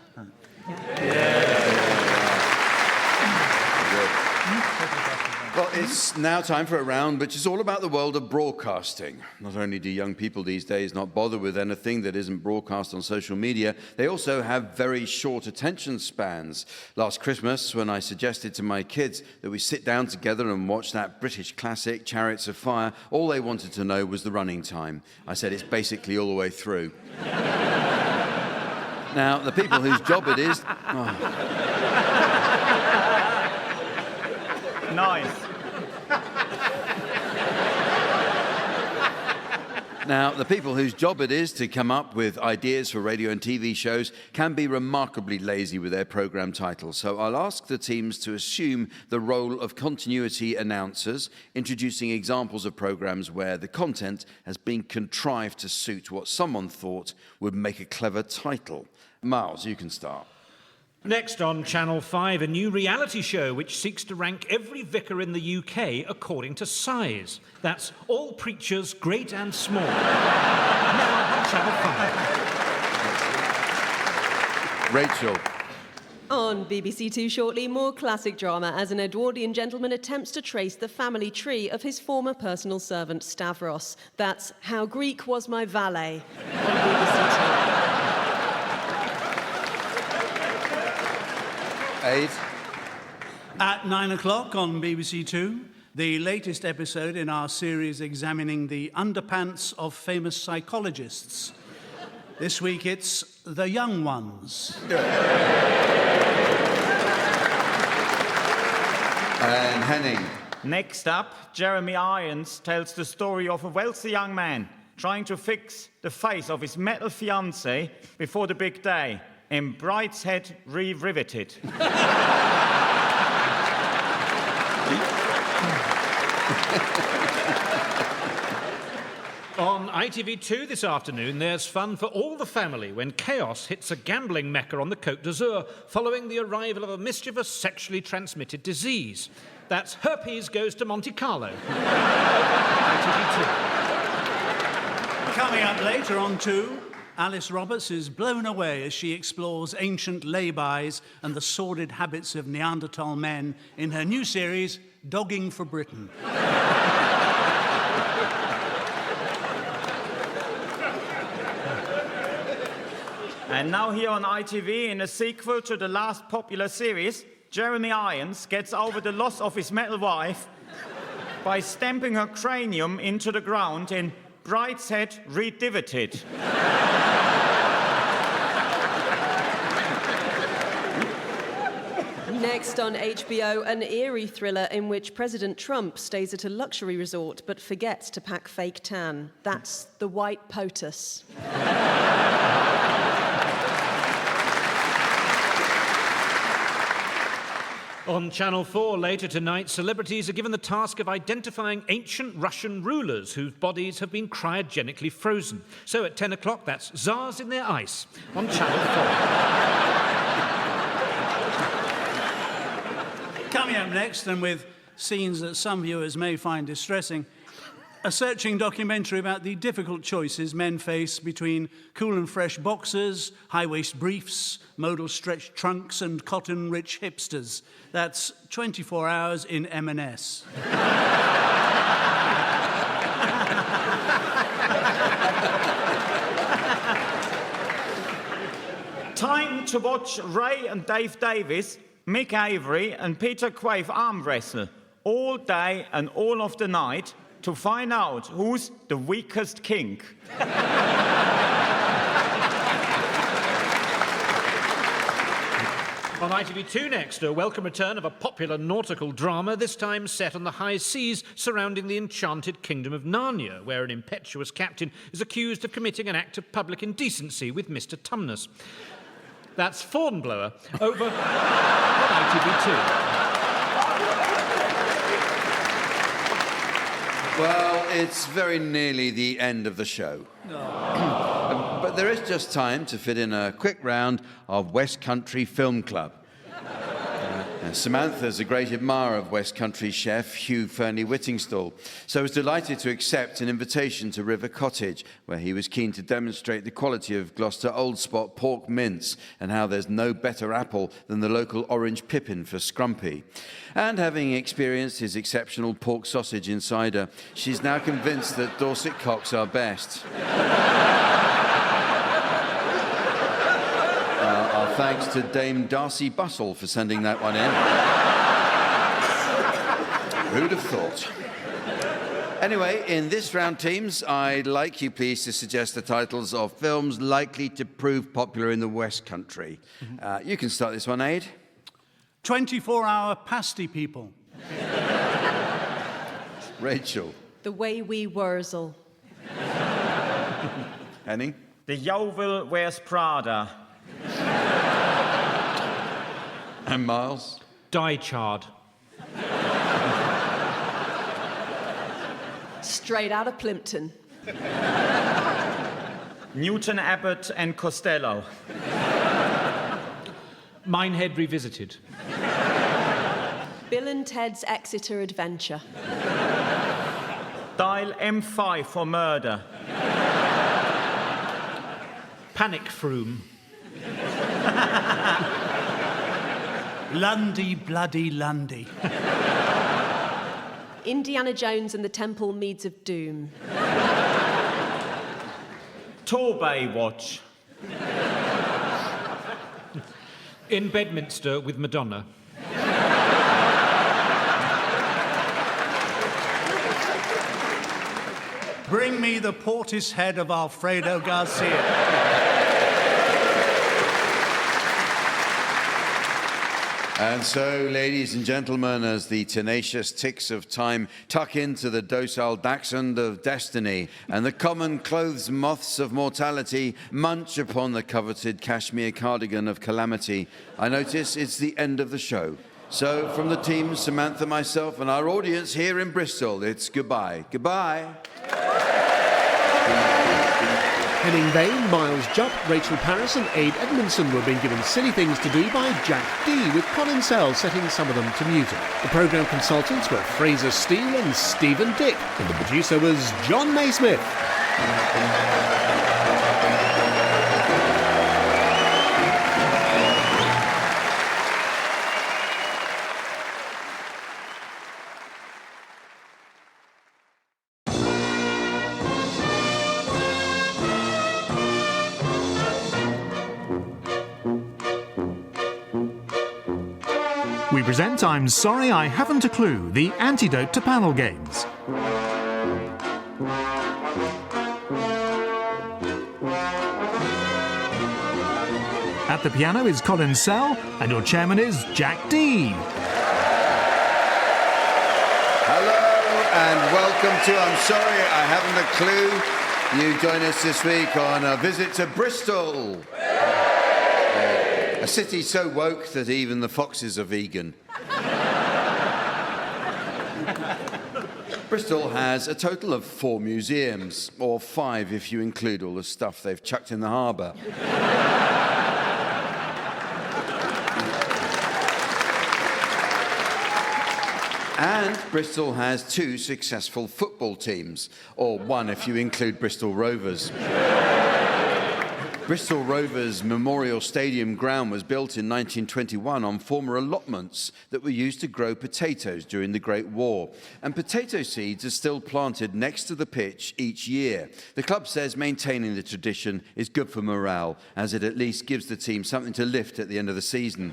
Well, it's now time for a round which is all about the world of broadcasting. Not only do young people these days not bother with anything that isn't broadcast on social media, they also have very short attention spans. Last Christmas, when I suggested to my kids that we sit down together and watch that British classic, Chariots of Fire, all they wanted to know was the running time. I said it's basically all the way through. Now, the people whose job it is... Nice. Now, the people whose job it is to come up with ideas for radio and TV shows can be remarkably lazy with their programme titles. So I'll ask the teams to assume the role of continuity announcers, introducing examples of programmes where the content has been contrived to suit what someone thought would make a clever title. Miles, you can start. Next on Channel 5, a new reality show which seeks to rank every vicar in the UK according to size. That's all preachers, great and small. Now on Channel 5. Rachel. On BBC Two shortly, more classic drama as an Edwardian gentleman attempts to trace the family tree of his former personal servant, Stavros. That's How Greek Was My Valet on BBC Two. 8. At 9 o'clock on BBC Two, the latest episode in our series examining the underpants of famous psychologists. This week it's The Young Ones. And Henning. Next up, Jeremy Irons tells the story of a wealthy young man trying to fix the face of his metal fiancée before the big day. In Bright's Head Re-Riveted. On ITV2 this afternoon, there's fun for all the family when chaos hits a gambling mecca on the Côte d'Azur following the arrival of a mischievous sexually transmitted disease. That's Herpes Goes to Monte Carlo. ITV2. Coming up later on 2, Alice Roberts is blown away as she explores ancient laybys and the sordid habits of Neanderthal men in her new series, Dogging for Britain. And now here on ITV, in a sequel to the last popular series, Jeremy Irons gets over the loss of his metal wife by stamping her cranium into the ground in Brideshead Redivoted. Next on HBO, an eerie thriller in which President Trump stays at a luxury resort but forgets to pack fake tan. That's The White POTUS. On Channel 4 later tonight, celebrities are given the task of identifying ancient Russian rulers whose bodies have been cryogenically frozen. So at 10 o'clock, that's Tsars in their ice on Channel 4. Coming up next, and with scenes that some viewers may find distressing, a searching documentary about the difficult choices men face between cool and fresh boxers, high-waist briefs, modal stretched trunks and cotton-rich hipsters. That's 24 Hours in M&S. Time to watch Ray and Dave Davis, Mick Avery and Peter Quaife arm wrestle all day and all of the night to find out who's the weakest kink. On ITV2 next, a welcome return of a popular nautical drama, this time set on the high seas surrounding the enchanted kingdom of Narnia, where an impetuous captain is accused of committing an act of public indecency with Mr. Tumnus. That's Fawnblower, over on ITV2. Well, it's very nearly the end of the show. But there is just time to fit in a quick round of West Country Film Club. Samantha's a great admirer of West Country chef Hugh Fearnley-Whittingstall, so was delighted to accept an invitation to River Cottage, where he was keen to demonstrate the quality of Gloucester Old Spot pork mince and how there's no better apple than the local orange pippin for scrumpy. And having experienced his exceptional pork sausage in cider, she's now convinced that Dorset cocks are best. Our thanks to Dame Darcy Bustle for sending that one in. Who'd have thought? Anyway, in this round, teams, I'd like you please to suggest the titles of films likely to prove popular in the West Country. You can start this one, Aid. 24-Hour Pasty People. Rachel. The Way We Wurzel. Henning. The Yeovil Wears Prada. And Miles. Die Chard. Straight out of Plimpton. Newton Abbot and Costello. Minehead Revisited. Bill and Ted's Exeter Adventure. Dial M5 for murder. Panic Froome. Lundy Bloody Lundy. Indiana Jones and the Temple Meads of Doom. Torbay Watch. In Bedminster with Madonna. Bring me the Portishead of Alfredo Garcia. And so, ladies and gentlemen, as the tenacious ticks of time tuck into the docile dachshund of destiny, and the common clothes moths of mortality munch upon the coveted cashmere cardigan of calamity, I notice it's the end of the show. So, from the team, Samantha, myself, and our audience here in Bristol, it's goodbye. Goodbye. Henning Bain, Miles Jupp, Rachel Parris and Aid Edmondson were being given silly things to do by Jack Dee, with Colin Sell setting some of them to music. The programme consultants were Fraser Steele and Stephen Dick, and the producer was John Naismith. present I'm Sorry I Haven't a Clue, the antidote to panel games. At the piano is Colin Sell, and your chairman is Jack Dee. Hello and welcome to I'm Sorry I Haven't a Clue. You join us this week on a visit to Bristol. A city so woke that even the foxes are vegan. Bristol has a total of 4 museums, or 5 if you include all the stuff they've chucked in the harbour. And Bristol has 2 successful football teams, or 1 if you include Bristol Rovers. Bristol Rovers Memorial Stadium ground was built in 1921 on former allotments that were used to grow potatoes during the Great War. And potato seeds are still planted next to the pitch each year. The club says maintaining the tradition is good for morale, as it at least gives the team something to lift at the end of the season.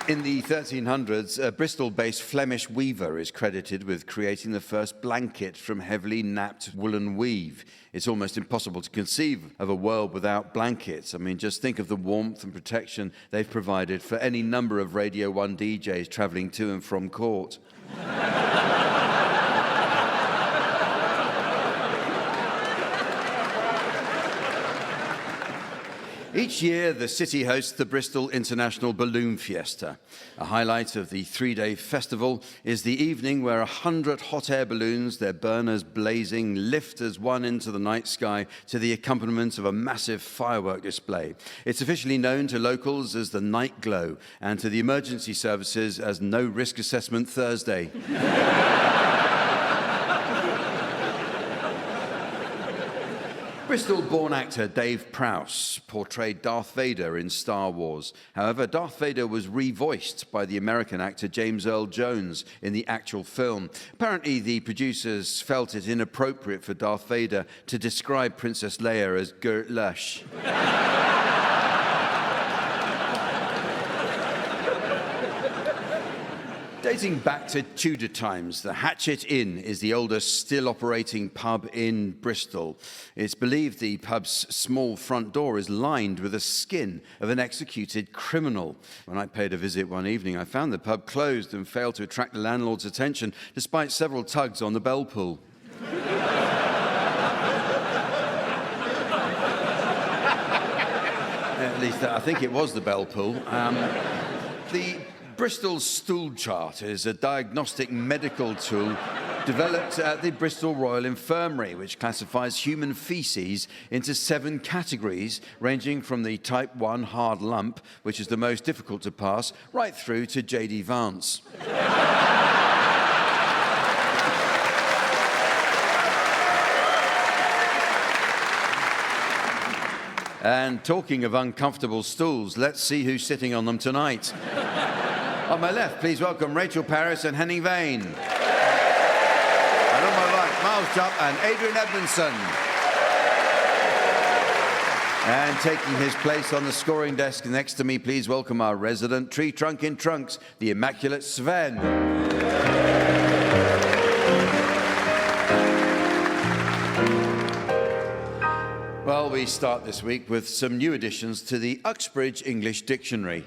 In the 1300s, a Bristol-based Flemish weaver is credited with creating the first blanket from heavily napped woolen weave. It's almost impossible to conceive of a world without blankets. I mean, just think of the warmth and protection they've provided for any number of Radio 1 DJs travelling to and from court. Each year, the city hosts the Bristol International Balloon Fiesta. A highlight of the 3-day festival is the evening where 100 hot air balloons, their burners blazing, lift as one into the night sky to the accompaniment of a massive firework display. It's officially known to locals as the Night Glow and to the emergency services as No Risk Assessment Thursday. Bristol-born actor Dave Prowse portrayed Darth Vader in Star Wars. However, Darth Vader was revoiced by the American actor James Earl Jones in the actual film. Apparently, the producers felt it inappropriate for Darth Vader to describe Princess Leia as Gert Lush. Dating back to Tudor times, the Hatchet Inn is the oldest still operating pub in Bristol. It's believed the pub's small front door is lined with the skin of an executed criminal. When I paid a visit one evening, I found the pub closed and failed to attract the landlord's attention despite several tugs on the bell pull. At least I think it was the bell pull. The Bristol Stool Chart is a diagnostic medical tool developed at the Bristol Royal Infirmary, which classifies human feces into 7 categories, ranging from the type 1 hard lump, which is the most difficult to pass, right through to J.D. Vance. And talking of uncomfortable stools, let's see who's sitting on them tonight. On my left, please welcome Rachel Parris and Henning Vane. And on my right, Miles Jupp and Adrian Edmondson. And taking his place on the scoring desk next to me, please welcome our resident tree trunk in trunks, the immaculate Sven. Well, we start this week with some new additions to the Uxbridge English Dictionary.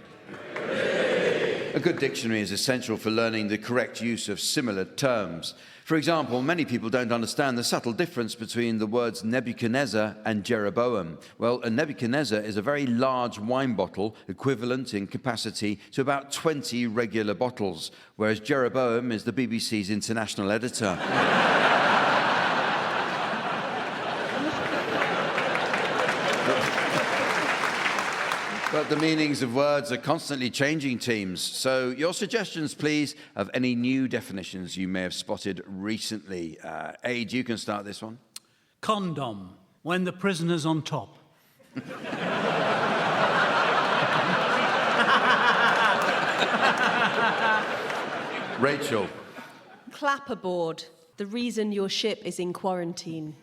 A good dictionary is essential for learning the correct use of similar terms. For example, many people don't understand the subtle difference between the words Nebuchadnezzar and Jeroboam. Well, a Nebuchadnezzar is a very large wine bottle, equivalent in capacity to about 20 regular bottles, whereas Jeroboam is the BBC's international editor. But the meanings of words are constantly changing, teams. So your suggestions, please, of any new definitions you may have spotted recently. Ade, you can start this one. Condom, when the prisoner's on top. Rachel. Clapperboard, the reason your ship is in quarantine.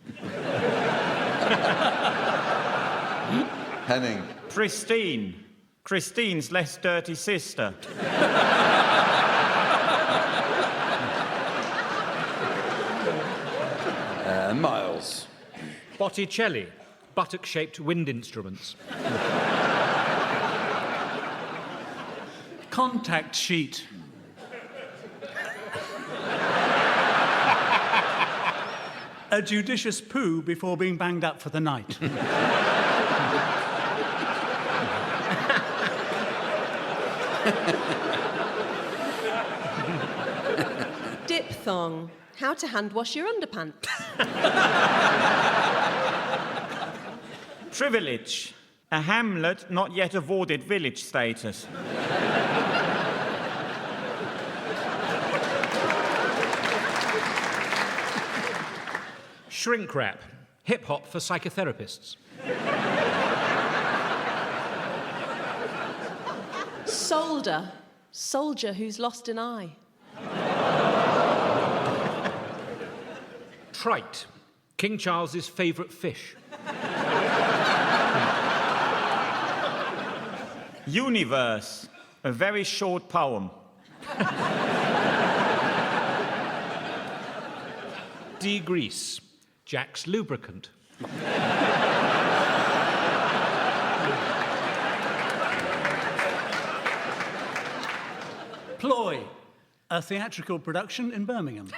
Henning. Pristine. Christine's less dirty sister. Miles. Botticelli. Buttock-shaped wind instruments. Contact sheet. A judicious poo before being banged up for the night. Diphthong. How to hand wash your underpants. Privilege. A hamlet not yet awarded village status. Shrink wrap. Hip-hop for psychotherapists. Solder. Soldier who's lost an eye. Trite. King Charles's favourite fish. Universe. A very short poem. Degrease. Jack's lubricant. Ploy. A theatrical production in Birmingham.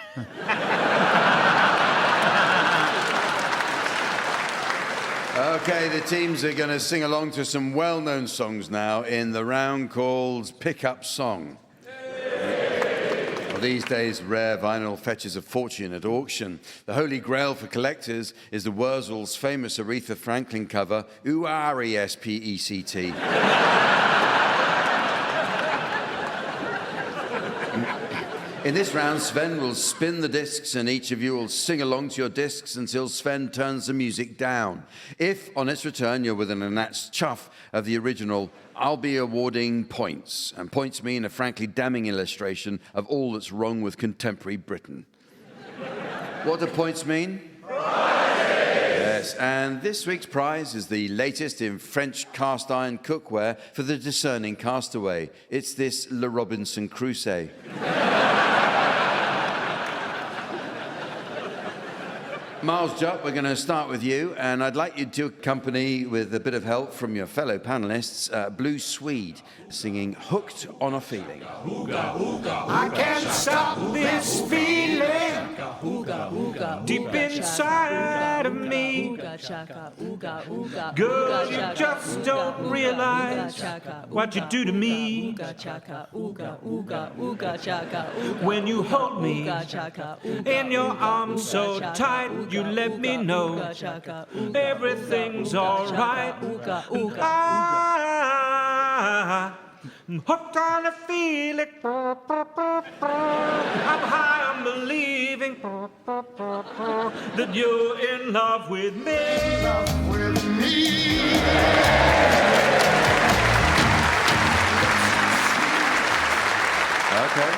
Okay, the teams are going to sing along to some well-known songs now in the round called Pick-Up Song. Well, these days, rare vinyl fetches a fortune at auction. The holy grail for collectors is the Wurzels' famous Aretha Franklin cover, Outrespect. In this round, Sven will spin the discs and each of you will sing along to your discs until Sven turns the music down. If, on its return, you're within a gnat's chuff of the original, I'll be awarding points. And points mean a frankly damning illustration of all that's wrong with contemporary Britain. What do points mean? Yes, and this week's prize is the latest in French cast iron cookware for the discerning castaway. It's this Le Robinson Crusoe. Miles Jupp, we're going to start with you, and I'd like you to accompany, with a bit of help from your fellow panellists, Blue Swede, singing Hooked on a Feeling. I can't stop this feeling deep inside of me. Girl, you just don't realize what you do to me. When you hold me in your arms so tight, you let me know everything's alright. I'm hooked on a feeling. I'm high on believing that you're in love with me. Okay.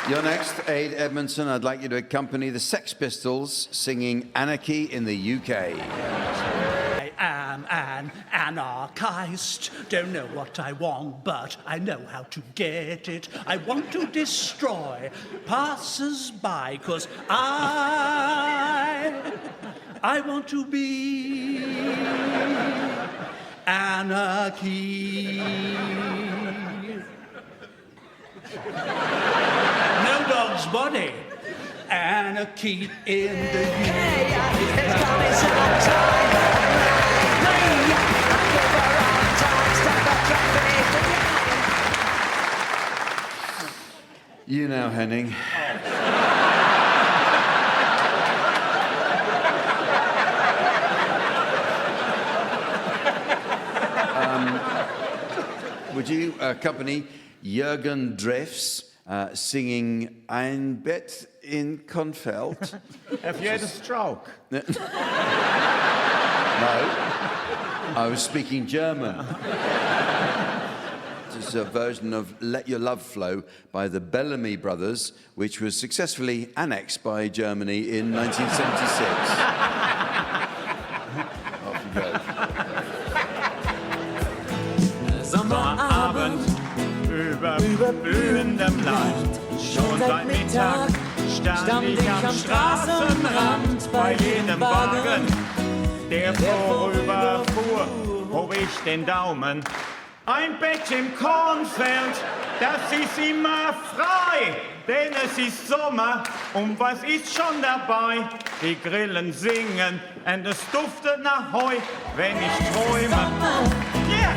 You're next, Aid Edmondson. I'd like you to accompany the Sex Pistols singing Anarchy in the UK. I am an anarchist. Don't know what I want, but I know how to get it. I want to destroy passers-by, 'cause I want to be anarchy. No dog's body. Anarchy in the You now, Henning. Would you accompany Jürgen Drefs singing Ein Bett in Konfeld? Have you had a stroke? No. I was speaking German. It's a version of Let Your Love Flow by the Bellamy Brothers, which was successfully annexed by Germany in 1976. Off you go. über blühendem Land. Schon seit Mittag stand ich am Straßenrand. Bei jedem Wagen, der vorüberfuhr, hob ich den Daumen. Ein Bett im Kornfeld, das ist immer frei, denn es ist Sommer und was ist schon dabei? Die Grillen singen und es duftet nach Heu, wenn ich träume. Yeah.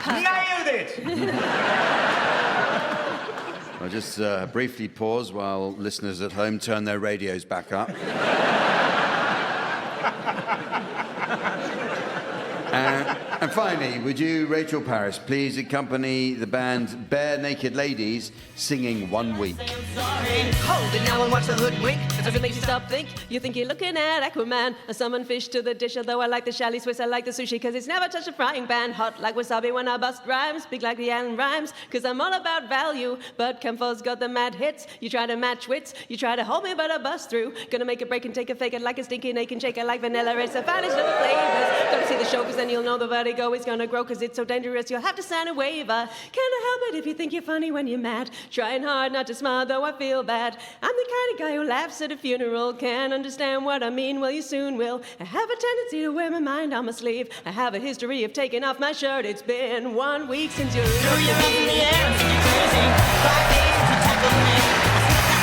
Nailed it! I'll just briefly pause while listeners at home turn their radios back up. And finally, would you, Rachel Parris, please accompany the band Bare Naked Ladies singing One Week? Hold it now and watch the hoodwink. Does it make you stop think? You think you're looking at Aquaman. I summon fish to the dish, although I like the chalet Swiss, I like the sushi, cause it's never touched a frying pan. Hot like wasabi when I bust rhymes. Speak like the Allen rhymes, cause I'm all about value. But Kemfo's got the mad hits. You try to match wits. You try to hold me, but I bust through. Gonna make a break and take a fake it like a stinky naked shaker like vanilla. It's the finest little flavors. Gotta see the show, cause then you'll know the vertigo is gonna grow, cause it's so dangerous you'll have to sign a waiver. Can't help it if you think you're funny when you're mad. Trying hard not to smile, though I feel bad. I'm the kind of guy who laughs at a funeral. Can't understand what I mean, well you soon will. I have a tendency to wear my mind on my sleeve. I have a history of taking off my shirt. It's been 1 week since you're Throw your up in the air, you're crazy. 5 days to tackle me.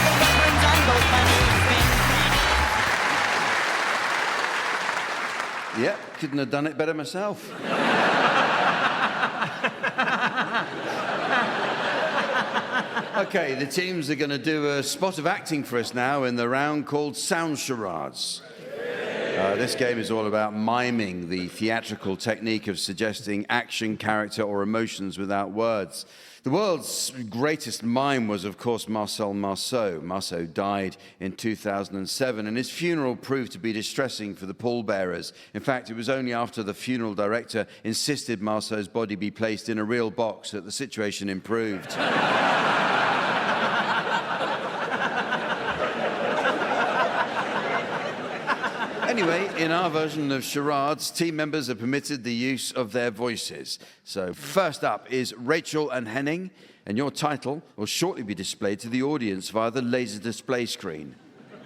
The reverends on both my knees. Yep, couldn't have done it better myself. Okay, the teams are going to do a spot of acting for us now in the round called Sound Charades. This game is all about miming, the theatrical technique of suggesting action, character, or emotions without words. The world's greatest mime was, of course, Marcel Marceau. Marceau died in 2007, and his funeral proved to be distressing for the pallbearers. In fact, it was only after the funeral director insisted Marceau's body be placed in a real box that the situation improved. Anyway, in our version of charades, team members are permitted the use of their voices. So first up is Rachel and Henning, and your title will shortly be displayed to the audience via the laser display screen.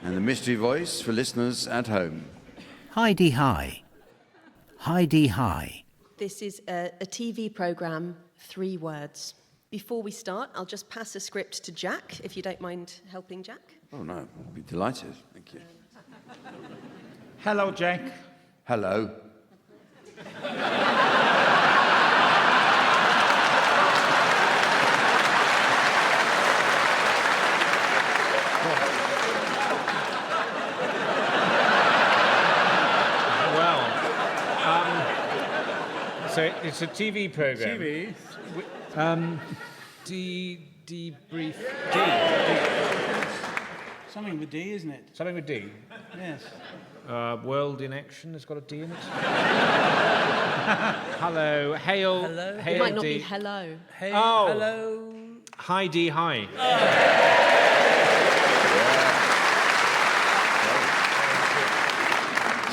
And the mystery voice for listeners at home. Hi-dee hi. Hi-dee hi. This is a TV programme, 3 words. Before we start, I'll just pass a script to Jack, if you don't mind helping Jack. Oh, no, I'd be delighted. Thank you. Hello, Jack. Hello. So it's a TV program. TV? Debrief. Something with D, isn't it? Something with D. Yes. World in Action has got a D in it. Hello. Hail. Hello. Hail It might not D. be hello. Hey, Oh. hello. Hi D. Hi.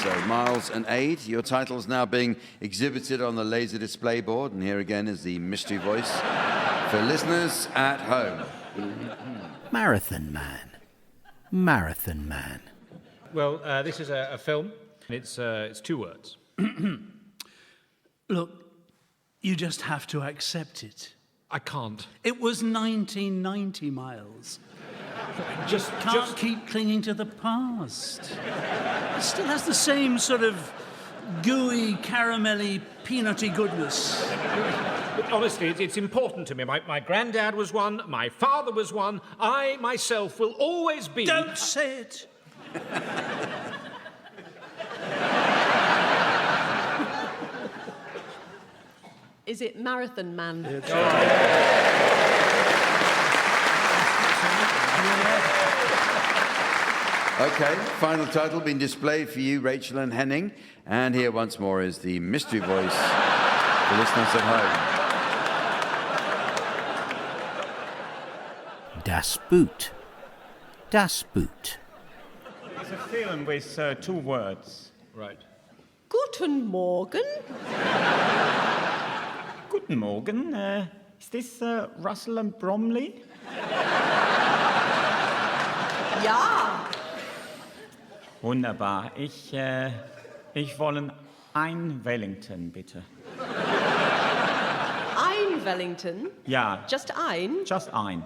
So, Miles and Aid, your title's now being exhibited on the laser display board, and here again is the mystery voice for listeners at home. Marathon Man. Marathon Man. Well, this is a film. It's 2 words. Look, you just have to accept it. I can't. It was 1990, Miles. Just can't keep clinging to the past. It still has the same sort of gooey, caramelly, peanutty goodness. But honestly, it's important to me. My granddad was one. My father was one. I, myself, will always be... Don't say it. Is it Marathon Man? Okay, final title being displayed for you, Rachel and Henning. And here once more is the mystery voice for listeners at home. Das Boot. Das Boot. It's a film with 2 words. Right. Guten Morgen. Guten Morgen. Is this Russell and Bromley? Ja. Wunderbar. Ich wollen ein Wellington, bitte. Ein Wellington? Ja. Just ein? Just ein.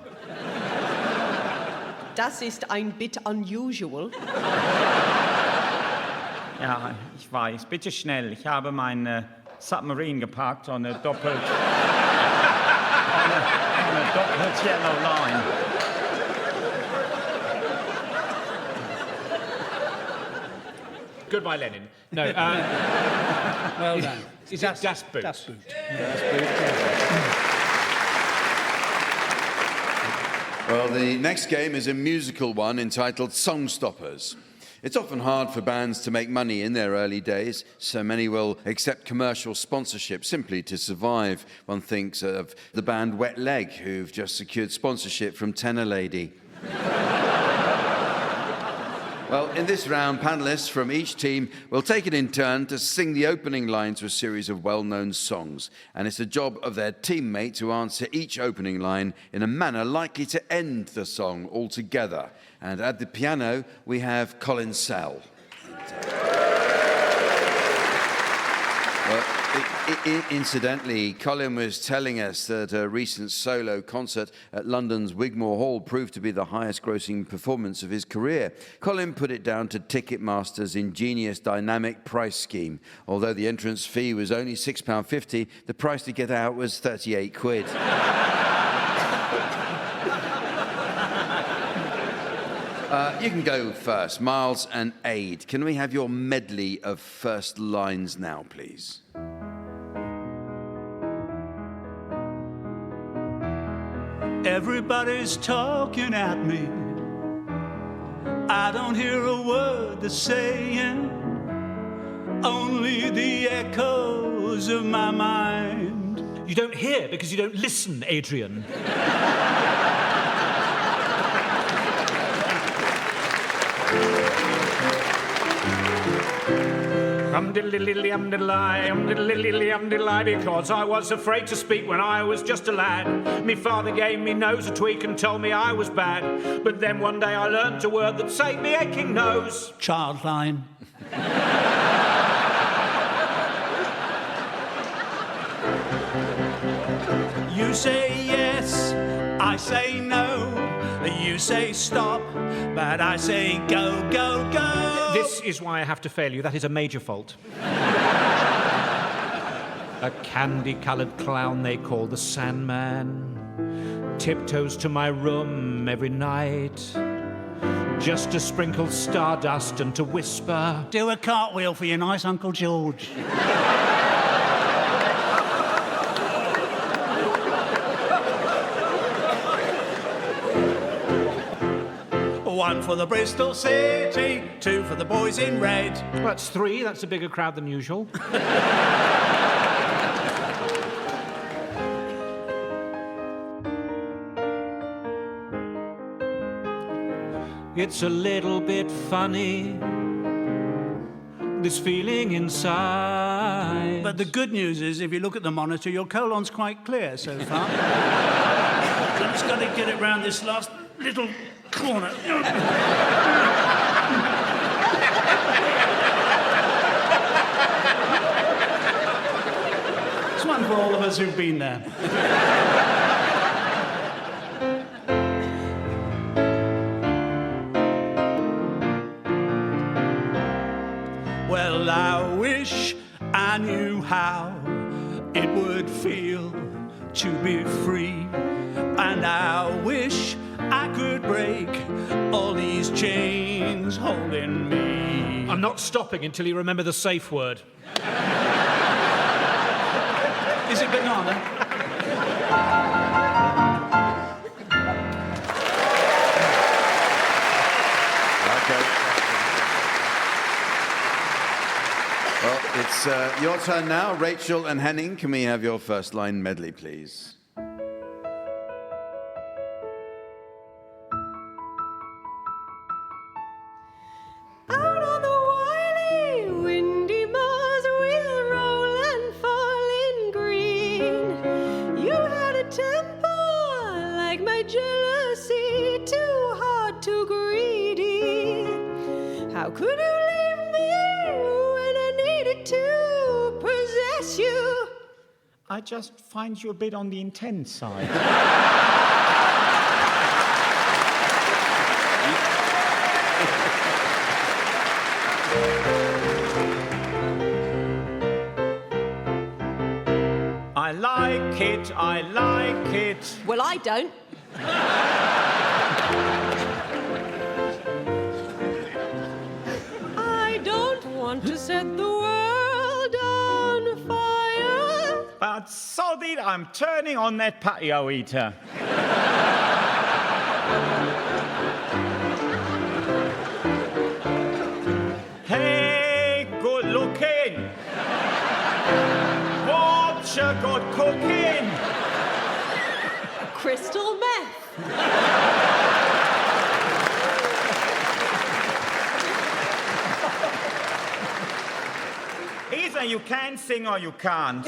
Das ist ein bit unusual. Ja, ich weiß. Bitte schnell. Ich habe mein Submarine geparkt on a doppelt... on a doppelt yellow line. Goodbye, Lenin. No, Well done. Is that Das Boot? Das Boot. Well, the next game is a musical one entitled Songstoppers. It's often hard for bands to make money in their early days, so many will accept commercial sponsorship simply to survive. One thinks of the band Wet Leg, who've just secured sponsorship from Tenor Lady. Well, in this round, panellists from each team will take it in turn to sing the opening line to a series of well-known songs. And it's the job of their teammate to answer each opening line in a manner likely to end the song altogether. And at the piano, we have Colin Sell. Well, incidentally, Colin was telling us that a recent solo concert at London's Wigmore Hall proved to be the highest-grossing performance of his career. Colin put it down to Ticketmaster's ingenious dynamic price scheme. Although the entrance fee was only £6.50, the price to get out was 38 quid. You can go first, Miles and Aid. Can we have your medley of first lines now, please? Everybody's talking at me. I don't hear a word they're saying, only the echoes of my mind. You don't hear because you don't listen, Adrian. Because I was afraid to speak when I was just a lad. Me father gave me nose a tweak and told me I was bad. But then one day I learnt a word that saved me aching nose. Childline. You say yes, I say no. You say stop, but I say go, go, go. This is why I have to fail you. That is a major fault. A candy-coloured clown they call the Sandman tiptoes to my room every night just to sprinkle stardust and to whisper, do a cartwheel for your nice Uncle George. One for the Bristol City, 2 for the boys in red. Well, that's 3. That's a bigger crowd than usual. It's a little bit funny, this feeling inside. But the good news is, if you look at the monitor, your colon's quite clear so far. I'm just going to get it round this last little corner. It's one for all of us who've been there. Well, I wish I knew how it would feel to be free, and I wish I could break all these chains holding me. I'm not stopping until you remember the safe word. Is it banana? Okay. Well, it's your turn now. Rachel and Henning, can we have your first line medley, please? too greedy. How could you leave me when I needed to possess you? I just find you a bit on the intense side. I like it, I like it. Well, I don't. I don't want to set the world on fire. But sod it, I'm turning on that patio heater. Hey, good looking. What you got cooking? Crystal meth. Either you can sing or you can't.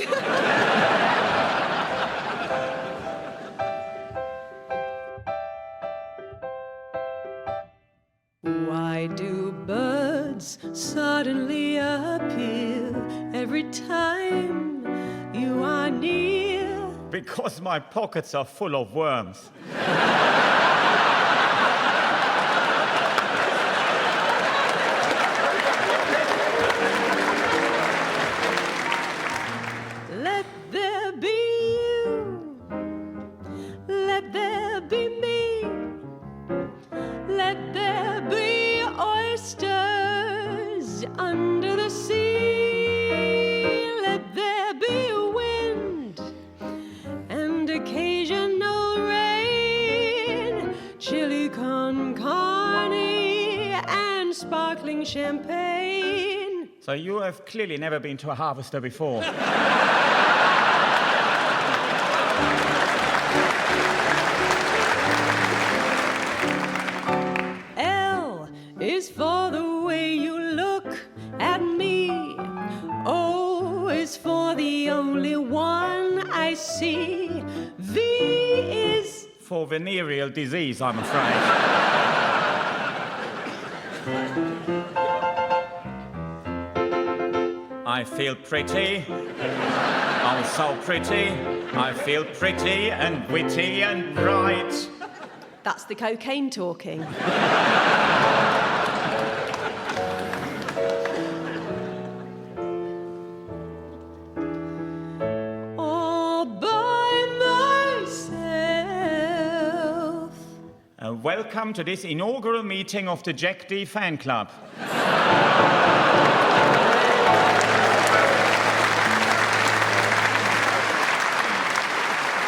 Why do birds suddenly appear every time you are near? Because my pockets are full of worms. Let there be you. Let there be me. Let there be oysters under the sea. Let there be wind and occasional rain, chili con carne and sparkling champagne. So you have clearly never been to a harvester before. L is for the way you look at me. O is for the only one I see. V is For venereal disease, I'm afraid. I feel pretty. I'm so pretty. I feel pretty and witty and bright. that's the cocaine talking. All by myself. Welcome to this inaugural meeting of the Jack Dee fan club.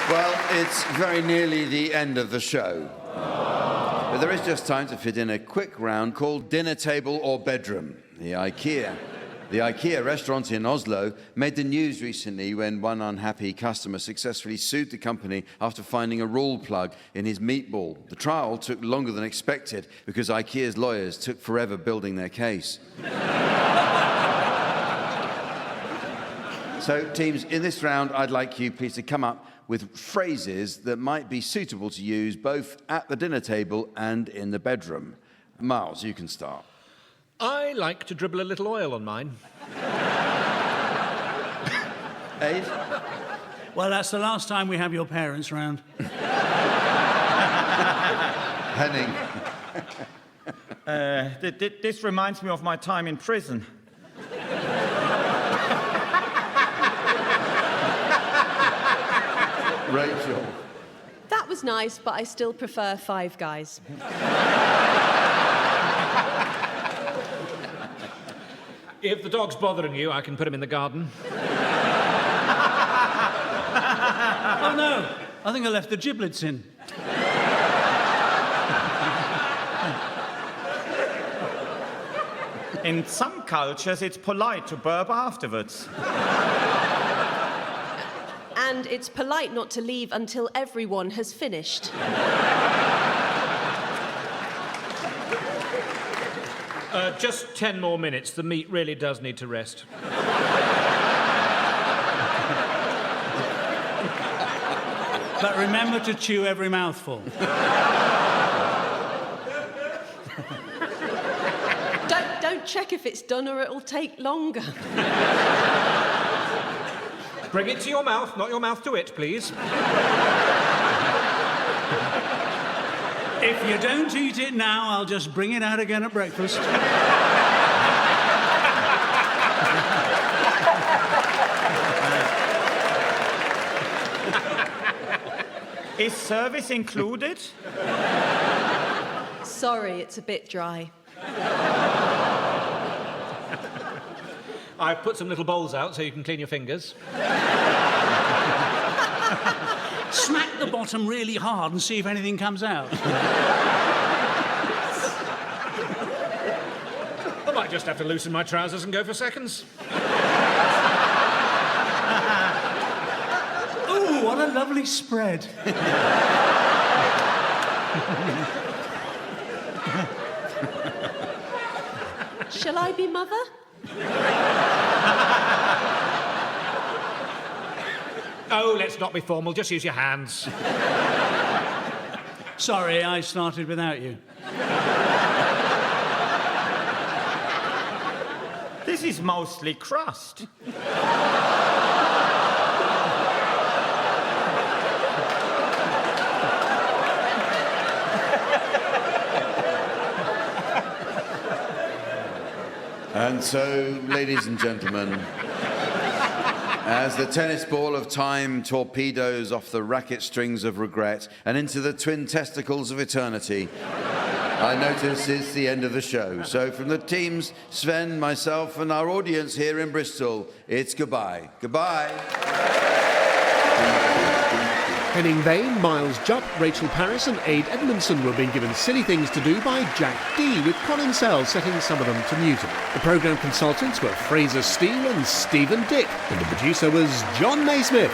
Well, it's very nearly the end of the show. But there is just time to fit in a quick round called Dinner Table or Bedroom, the IKEA. The IKEA restaurant in Oslo made the news recently when one unhappy customer successfully sued the company after finding a rule plug in his meatball. The trial took longer than expected because IKEA's lawyers took forever building their case. So, teams, in this round, I'd like you please to come up with phrases that might be suitable to use both at the dinner table and in the bedroom. Miles, you can start. I like to dribble a little oil on mine. Aid? Well, that's the last time we have your parents round. Henning? This reminds me of my time in prison. Rachel? That was nice, but I still prefer Five Guys. If the dog's bothering you, I can put him in the garden. Oh, no. I think I left the giblets in. In some cultures, it's polite to burp afterwards. And it's polite not to leave until everyone has finished. Just 10 more minutes. The meat really does need to rest. But remember to chew every mouthful. Don't check if it's done or it'll take longer. Bring it to your mouth, not your mouth to it, please. If you don't eat it now, I'll just bring it out again at breakfast. Is service included? Sorry, it's a bit dry. I've put some little bowls out so you can clean your fingers. Smack the bottom really hard and see if anything comes out. I might just have to loosen my trousers and go for seconds. Ooh, what a lovely spread. Shall I be mother? Oh, let's not be formal, just use your hands. Sorry, I started without you. This is mostly crust. And so, ladies and gentlemen, as the tennis ball of time torpedoes off the racket strings of regret and into the twin testicles of eternity, I notice it's the end of the show. So from the teams, Sven, myself, and our audience here in Bristol, it's goodbye. Goodbye. Henning Vane, Miles Jupp, Rachel Parris and Aid Edmondson were being given silly things to do by Jack Dee, with Colin Sells setting some of them to music. The programme consultants were Fraser Steele and Stephen Dick, and the producer was John Naismith.